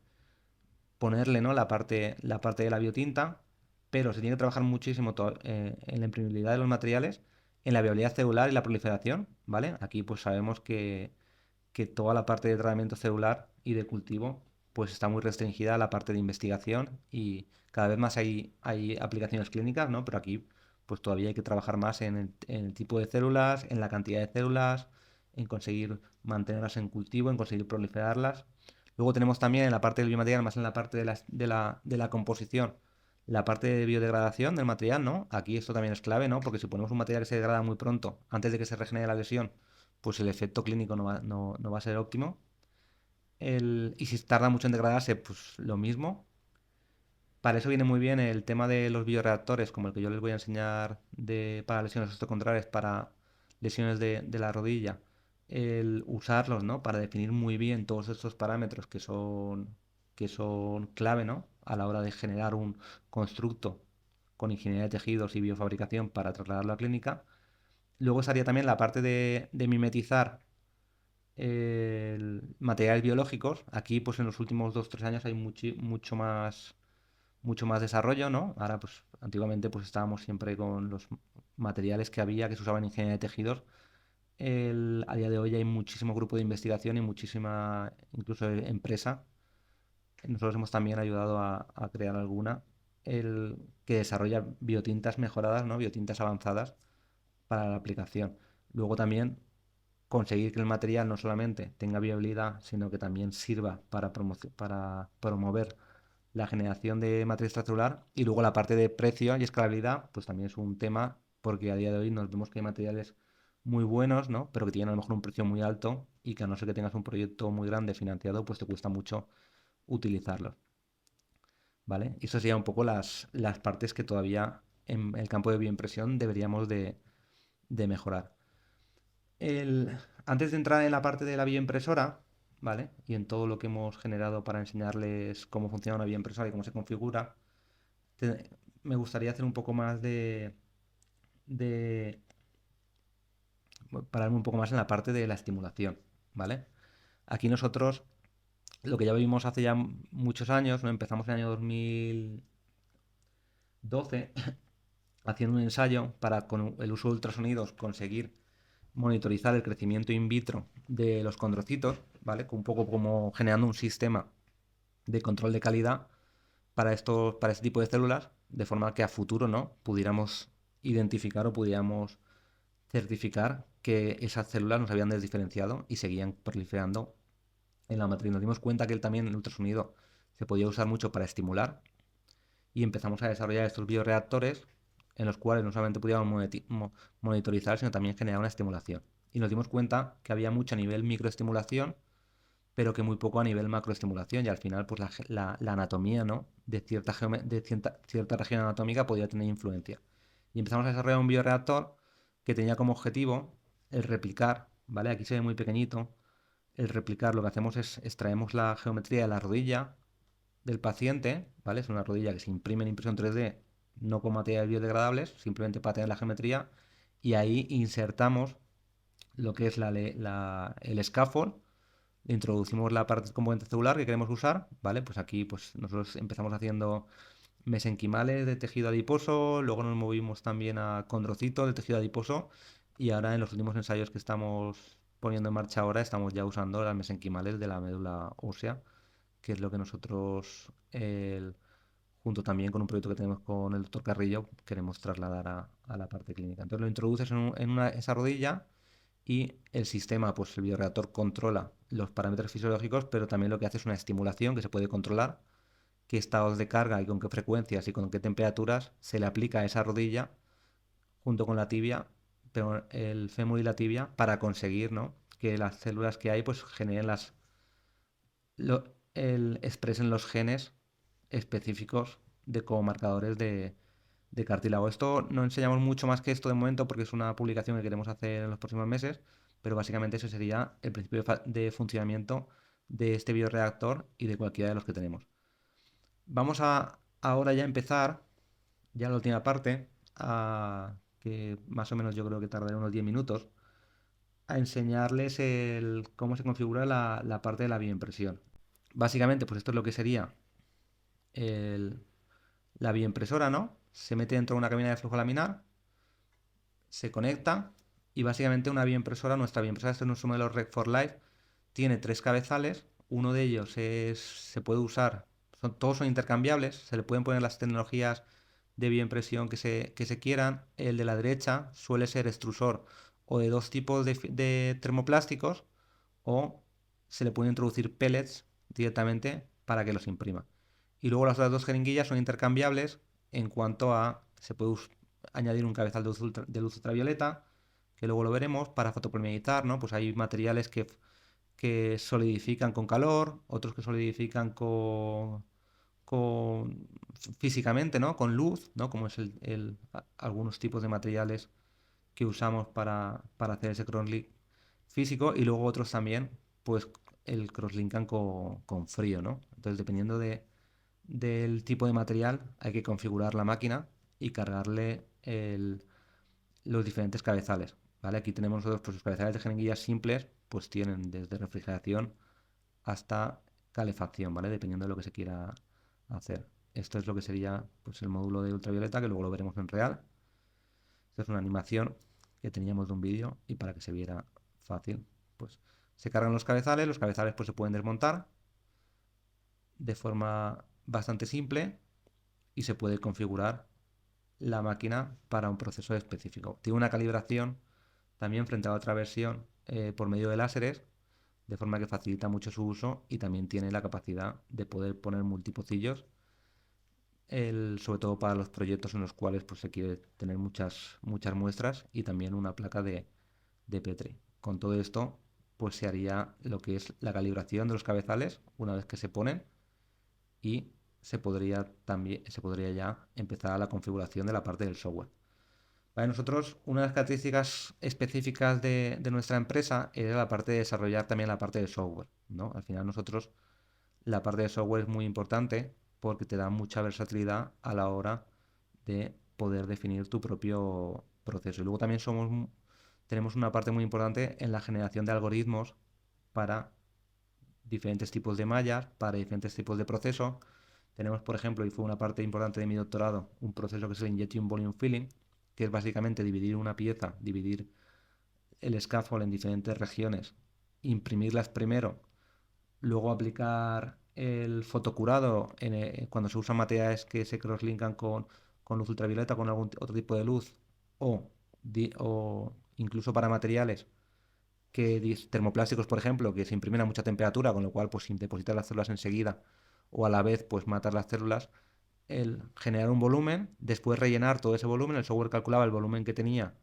ponerle, ¿no? La parte de la biotinta, pero se tiene que trabajar muchísimo en la imprimibilidad de los materiales, en la viabilidad celular y la proliferación, ¿vale? Aquí pues sabemos que toda la parte de tratamiento celular y de cultivo pues está muy restringida a la parte de investigación y cada vez más hay aplicaciones clínicas, ¿no? Pero aquí pues todavía hay que trabajar más en el tipo de células, en la cantidad de células, en conseguir mantenerlas en cultivo, en conseguir proliferarlas. Luego tenemos también en la parte del biomaterial, más en la parte de la composición, la parte de biodegradación del material, ¿no? Aquí esto también es clave, ¿no? Porque si ponemos un material que se degrada muy pronto, antes de que se regenere la lesión, pues el efecto clínico no va a ser óptimo. Y si tarda mucho en degradarse, pues lo mismo. Para eso viene muy bien el tema de los bioreactores, como el que yo les voy a enseñar para lesiones osteocondrales, para lesiones de la rodilla. El usarlos, ¿no? Para definir muy bien todos estos parámetros que son clave, ¿no? A la hora de generar un constructo con ingeniería de tejidos y biofabricación para trasladarlo a clínica. Luego estaría también la parte de mimetizar materiales biológicos. Aquí, pues en los últimos 2 o 3 años hay mucho más desarrollo, ¿no? Ahora, pues antiguamente pues estábamos siempre con los materiales que había, que se usaban en ingeniería de tejidos. A día de hoy hay muchísimo grupo de investigación y muchísima, incluso empresa. Nosotros hemos también ayudado a crear alguna, que desarrolla biotintas mejoradas, ¿no? Biotintas avanzadas para la aplicación. Luego también conseguir que el material no solamente tenga viabilidad, sino que también sirva para promover la generación de matriz extracelular. Y luego la parte de precio y escalabilidad, pues también es un tema, porque a día de hoy nos vemos que hay materiales muy buenos, ¿no? Pero que tienen a lo mejor un precio muy alto y que a no ser que tengas un proyecto muy grande financiado, pues te cuesta mucho utilizarlos, ¿vale? Y eso sería un poco las partes que todavía en el campo de bioimpresión deberíamos de mejorar. Antes de entrar en la parte de la bioimpresora, ¿vale? Y en todo lo que hemos generado para enseñarles cómo funciona una bioimpresora y cómo se configura, te- me gustaría hacer un poco más de pararme un poco más en la parte de la estimulación, ¿vale? Aquí nosotros, lo que ya vimos hace ya muchos años, ¿no? Empezamos en el año 2012 haciendo un ensayo para con el uso de ultrasonidos conseguir monitorizar el crecimiento in vitro de los condrocitos, ¿vale? Un poco como generando un sistema de control de calidad para este tipo de células, de forma que a futuro, ¿no? Pudiéramos identificar o pudiéramos certificar que esas células nos habían desdiferenciado y seguían proliferando en la matriz. Nos dimos cuenta que también el ultrasonido se podía usar mucho para estimular y empezamos a desarrollar estos bioreactores en los cuales no solamente podíamos monitorizar, sino también generar una estimulación. Y nos dimos cuenta que había mucho a nivel microestimulación, pero que muy poco a nivel macroestimulación. Y al final, pues la anatomía, ¿no? De cierta región anatómica podía tener influencia. Y empezamos a desarrollar un bioreactor que tenía como objetivo el replicar, ¿vale? Aquí se ve muy pequeñito. El replicar, lo que hacemos es extraemos la geometría de la rodilla del paciente, ¿vale? Es una rodilla que se imprime en impresión 3D, no con materiales biodegradables, simplemente para tener la geometría, y ahí insertamos lo que es el scaffold, le introducimos la parte componente celular que queremos usar, ¿vale? Pues aquí pues nosotros empezamos haciendo mesenquimales de tejido adiposo, luego nos movimos también a condrocitos de tejido adiposo, y ahora en los últimos ensayos que estamos poniendo en marcha ahora estamos ya usando las mesenquimales de la médula ósea, que es lo que nosotros, junto también con un proyecto que tenemos con el doctor Carrillo, queremos trasladar a la parte clínica. Entonces lo introduces esa rodilla y el sistema, pues el bioreactor controla los parámetros fisiológicos, pero también lo que hace es una estimulación que se puede controlar, qué estados de carga y con qué frecuencias y con qué temperaturas se le aplica a esa rodilla junto con la tibia, pero el fémur y la tibia, para conseguir, ¿no? Que las células que hay pues generen expresen los genes específicos como marcadores de cartílago. Esto no enseñamos mucho más que esto de momento porque es una publicación que queremos hacer en los próximos meses, pero básicamente ese sería el principio de funcionamiento de este bioreactor y de cualquiera de los que tenemos. Vamos a ahora ya empezar, ya la última parte, que más o menos yo creo que tardará unos 10 minutos, a enseñarles cómo se configura la parte de la bioimpresión. Básicamente, pues esto es lo que sería el, la bioimpresora, ¿no? Se mete dentro de una cabina de flujo laminar, se conecta y básicamente una bioimpresora, nuestra bioimpresora, este es nuestro modelo Rec for Life, tiene 3 cabezales, uno de ellos se puede usar, todos son intercambiables, se le pueden poner las tecnologías de bioimpresión que se quieran. El de la derecha suele ser extrusor o de 2 tipos de termoplásticos o se le puede introducir pellets directamente para que los imprima. Y luego las otras 2 jeringuillas son intercambiables en cuanto a se puede añadir un cabezal de luz ultravioleta, que luego lo veremos, para fotopolimerizar, ¿no? Pues hay materiales que solidifican con calor, otros que solidifican con físicamente, ¿no? Con luz, ¿no? Como es algunos tipos de materiales que usamos para hacer ese crosslink físico, y luego otros también, pues el crosslinkan con frío, ¿no? Entonces, dependiendo del tipo de material, hay que configurar la máquina y cargarle los diferentes cabezales, ¿vale? Aquí tenemos nosotros, pues los cabezales de jeringuillas simples, pues tienen desde refrigeración hasta calefacción, ¿vale? Dependiendo de lo que se quiera hacer. Esto es lo que sería, pues, el módulo de ultravioleta, que luego lo veremos en real. Esta es una animación que teníamos de un vídeo y para que se viera fácil, pues se cargan los cabezales pues se pueden desmontar de forma bastante simple y se puede configurar la máquina para un proceso específico. Tiene una calibración también frente a otra versión por medio de láseres, de forma que facilita mucho su uso y también tiene la capacidad de poder poner multipocillos, sobre todo para los proyectos en los cuales pues, se quiere tener muchas muestras y también una placa de Petri. Con todo esto, pues se haría lo que es la calibración de los cabezales una vez que se ponen y se podría ya empezar a la configuración de la parte del software. Vale, nosotros, una de las características específicas de nuestra empresa era la parte de desarrollar también la parte de software, ¿no? Al final nosotros, la parte de software es muy importante porque te da mucha versatilidad a la hora de poder definir tu propio proceso. Y luego también tenemos una parte muy importante en la generación de algoritmos para diferentes tipos de mallas, para diferentes tipos de procesos. Tenemos, por ejemplo, y fue una parte importante de mi doctorado, un proceso que es el Injection Volume Filling, que es básicamente dividir una pieza, dividir el scaffold en diferentes regiones, imprimirlas primero, luego aplicar el fotocurado cuando se usan materiales que se crosslinkan con luz ultravioleta, con algún otro tipo de luz, o incluso para materiales termoplásticos, por ejemplo, que se imprimen a mucha temperatura, con lo cual, pues, sin depositar las células enseguida o a la vez, pues, matar las células, el generar un volumen, después rellenar todo ese volumen, el software calculaba el volumen que tenía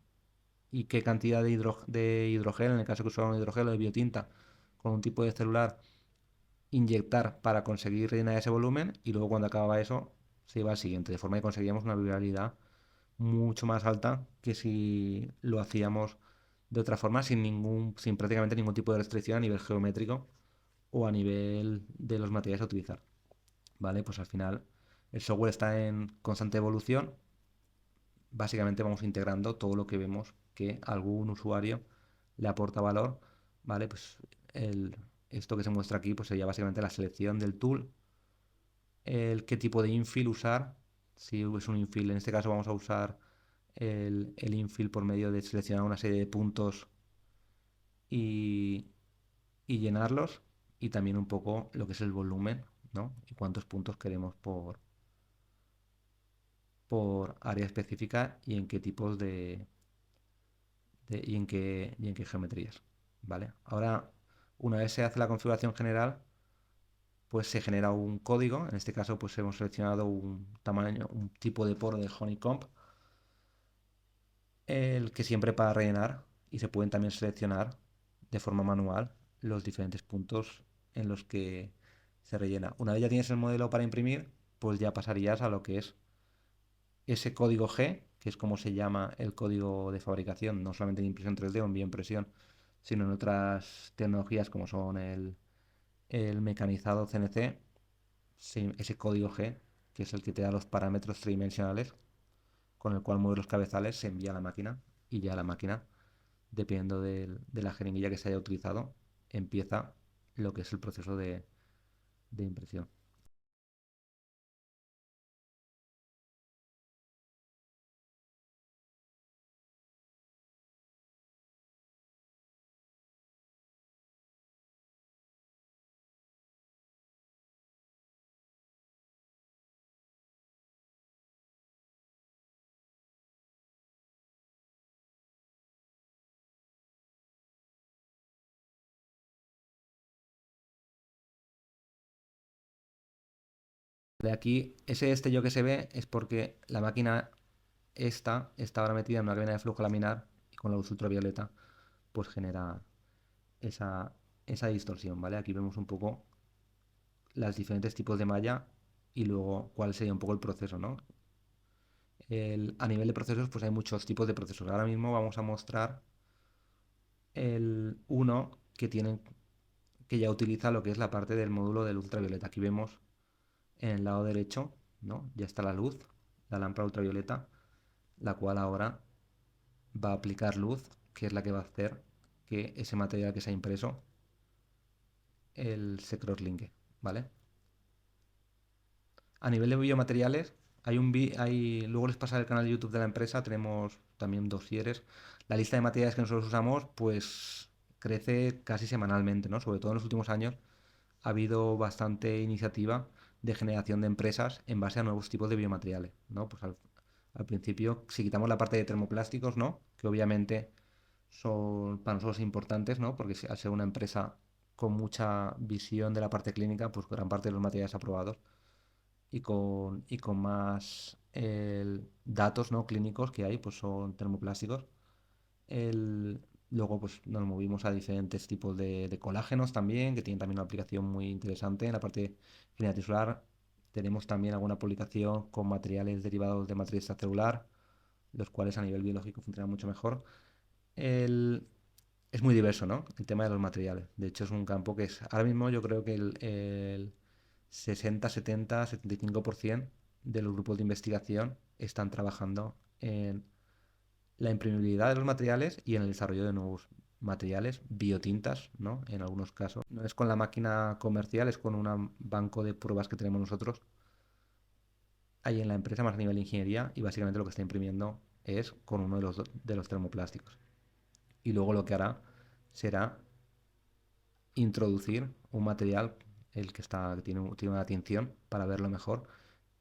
y qué cantidad de hidrogel, en el caso que usaba un hidrogel o de biotinta, con un tipo de celular, inyectar para conseguir rellenar ese volumen, y luego cuando acababa eso, se iba al siguiente, de forma que conseguíamos una viabilidad mucho más alta que si lo hacíamos de otra forma, sin prácticamente ningún tipo de restricción a nivel geométrico o a nivel de los materiales a utilizar. ¿Vale? Pues al final el software está en constante evolución. Básicamente vamos integrando todo lo que vemos que algún usuario le aporta valor. ¿Vale? Pues esto que se muestra aquí pues sería básicamente la selección del tool, el qué tipo de infill usar. Si es un infill, en este caso vamos a usar el infill por medio de seleccionar una serie de puntos y, y llenarlos, y también un poco lo que es el volumen, ¿no? Y cuántos puntos queremos por área específica y en qué tipos y en qué geometrías, ¿vale? Ahora, una vez se hace la configuración general, pues se genera un código. En este caso, pues hemos seleccionado un tamaño, un tipo de poro de honeycomb, el que siempre para rellenar, y se pueden también seleccionar de forma manual los diferentes puntos en los que se rellena. Una vez ya tienes el modelo para imprimir, pues ya pasarías a lo que es ese código G, que es como se llama el código de fabricación, no solamente en impresión 3D o en bioimpresión, sino en otras tecnologías como son el mecanizado CNC, sí, ese código G, que es el que te da los parámetros tridimensionales, con el cual mueve los cabezales, se envía a la máquina y ya la máquina, dependiendo de la jeringuilla que se haya utilizado, empieza lo que es el proceso de impresión. De aquí, ese destello que se ve es porque la máquina está ahora metida en una cadena de flujo laminar y con la luz ultravioleta pues genera esa, esa distorsión, ¿vale? Aquí vemos un poco los diferentes tipos de malla y luego cuál sería un poco el proceso, ¿no? A nivel de procesos, pues hay muchos tipos de procesos. Ahora mismo vamos a mostrar el uno que ya utiliza lo que es la parte del módulo del ultravioleta. Aquí vemos en el lado derecho, ¿no? Ya está la luz, la lámpara ultravioleta, la cual ahora va a aplicar luz, que es la que va a hacer que ese material que se ha impreso se crosslinke, ¿vale? A nivel de biomateriales, luego les pasaré el canal de YouTube de la empresa, tenemos también dosieres. La lista de materiales que nosotros usamos, pues crece casi semanalmente, ¿no? Sobre todo en los últimos años ha habido bastante iniciativa de generación de empresas en base a nuevos tipos de biomateriales, ¿no? Pues al principio, si quitamos la parte de termoplásticos, ¿no? Que obviamente son para nosotros importantes, ¿no? Porque al ser una empresa con mucha visión de la parte clínica, pues gran parte de los materiales aprobados y con más datos, ¿no? Clínicos que hay, pues son termoplásticos. Luego pues nos movimos a diferentes tipos de colágenos también, que tienen también una aplicación muy interesante. En la parte genética tisular tenemos también alguna publicación con materiales derivados de matriz extracelular, los cuales a nivel biológico funcionan mucho mejor. El- es muy diverso, ¿no? El tema de los materiales. De hecho, es un campo que es, ahora mismo yo creo que el 60, 70, 75% de los grupos de investigación están trabajando en la imprimibilidad de los materiales y en el desarrollo de nuevos materiales, biotintas, ¿no? En algunos casos. No es con la máquina comercial, es con un banco de pruebas que tenemos nosotros ahí en la empresa, más a nivel de ingeniería, y básicamente lo que está imprimiendo es con uno de los termoplásticos. Y luego lo que hará será introducir un material, el que tiene una tinción, para verlo mejor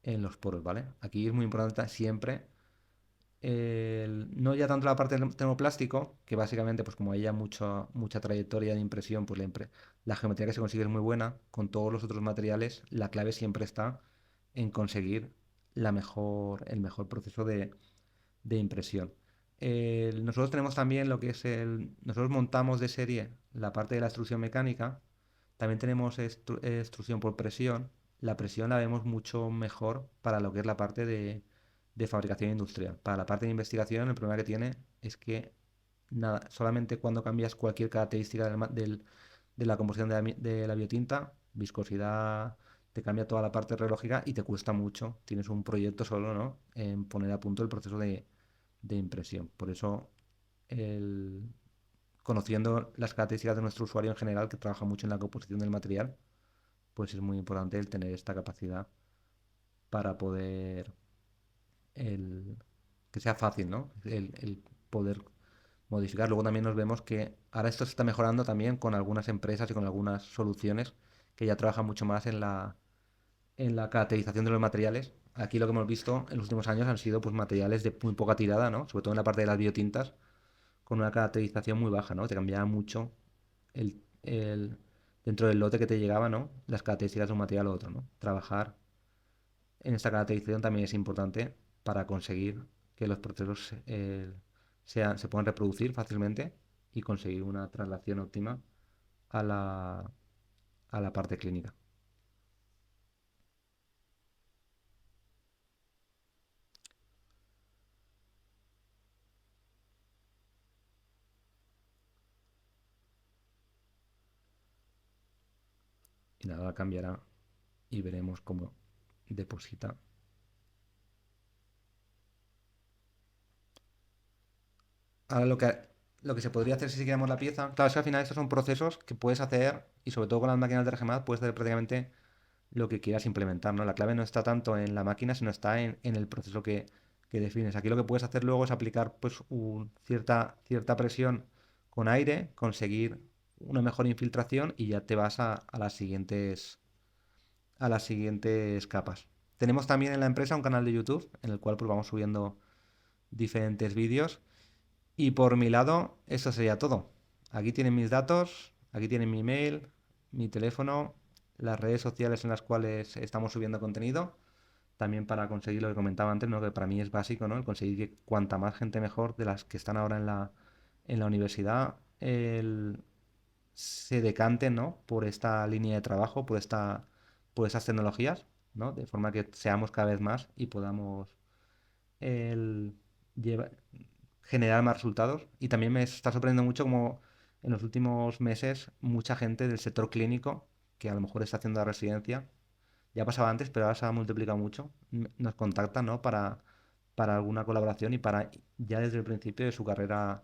en los poros, ¿vale? Aquí es muy importante siempre no ya tanto la parte del termoplástico, que básicamente, pues como hay ya mucha trayectoria de impresión, pues la geometría que se consigue es muy buena. Con todos los otros materiales, la clave siempre está en conseguir el mejor proceso de impresión. Nosotros tenemos también lo que es nosotros montamos de serie la parte de la extrusión mecánica, también tenemos extrusión por presión. La presión la vemos mucho mejor para lo que es la parte de fabricación industrial. Para la parte de investigación, el problema que tiene es que nada, solamente cuando cambias cualquier característica de la composición de la biotinta, viscosidad, te cambia toda la parte radiológica y te cuesta mucho. Tienes un proyecto solo, ¿no? En poner a punto el proceso de impresión. Por eso, el, conociendo las características de nuestro usuario en general, que trabaja mucho en la composición del material, pues es muy importante el tener esta capacidad para poder que sea fácil, ¿no? El poder modificar. Luego también nos vemos que ahora esto se está mejorando también con algunas empresas y con algunas soluciones que ya trabajan mucho más en la caracterización de los materiales. Aquí lo que hemos visto en los últimos años han sido pues materiales de muy poca tirada, ¿no? Sobre todo en la parte de las biotintas, con una caracterización muy baja, ¿no? Te cambiaba mucho dentro del lote que te llegaba, ¿no? Las características de un material u otro, ¿no? Trabajar en esta caracterización también es importante para conseguir que los procesos se puedan reproducir fácilmente y conseguir una traslación óptima a la parte clínica. y nada cambiará y veremos cómo deposita. Ahora lo que se podría hacer si siguiéramos la pieza, claro, es que al final estos son procesos que puedes hacer y sobre todo con las máquinas de RGMAT puedes hacer prácticamente lo que quieras implementar, ¿no? La clave no está tanto en la máquina, sino está en el proceso que defines. Aquí lo que puedes hacer luego es aplicar pues cierta presión con aire, conseguir una mejor infiltración y ya te vas a las siguientes capas. Tenemos también en la empresa un canal de YouTube en el cual pues vamos subiendo diferentes vídeos y por mi lado eso sería todo. Aquí tienen mis datos, aquí tienen mi email, mi teléfono, las redes sociales en las cuales estamos subiendo contenido, también para conseguir lo que comentaba antes, ¿no? Que para mí es básico, ¿no? El conseguir que cuanta más gente mejor de las que están ahora en la universidad se decanten, ¿no? Por esta línea de trabajo, por estas tecnologías, ¿no? De forma que seamos cada vez más y podamos el, lleva- generar más resultados. Y también me está sorprendiendo mucho como en los últimos meses mucha gente del sector clínico, que a lo mejor está haciendo la residencia, ya pasaba antes, pero ahora se ha multiplicado mucho, nos contactan, ¿no? Para alguna colaboración y para ya desde el principio de su carrera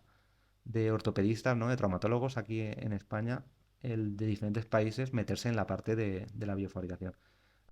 de ortopedistas, ¿no? De traumatólogos aquí en España, el de diferentes países, meterse en la parte de la biofabricación.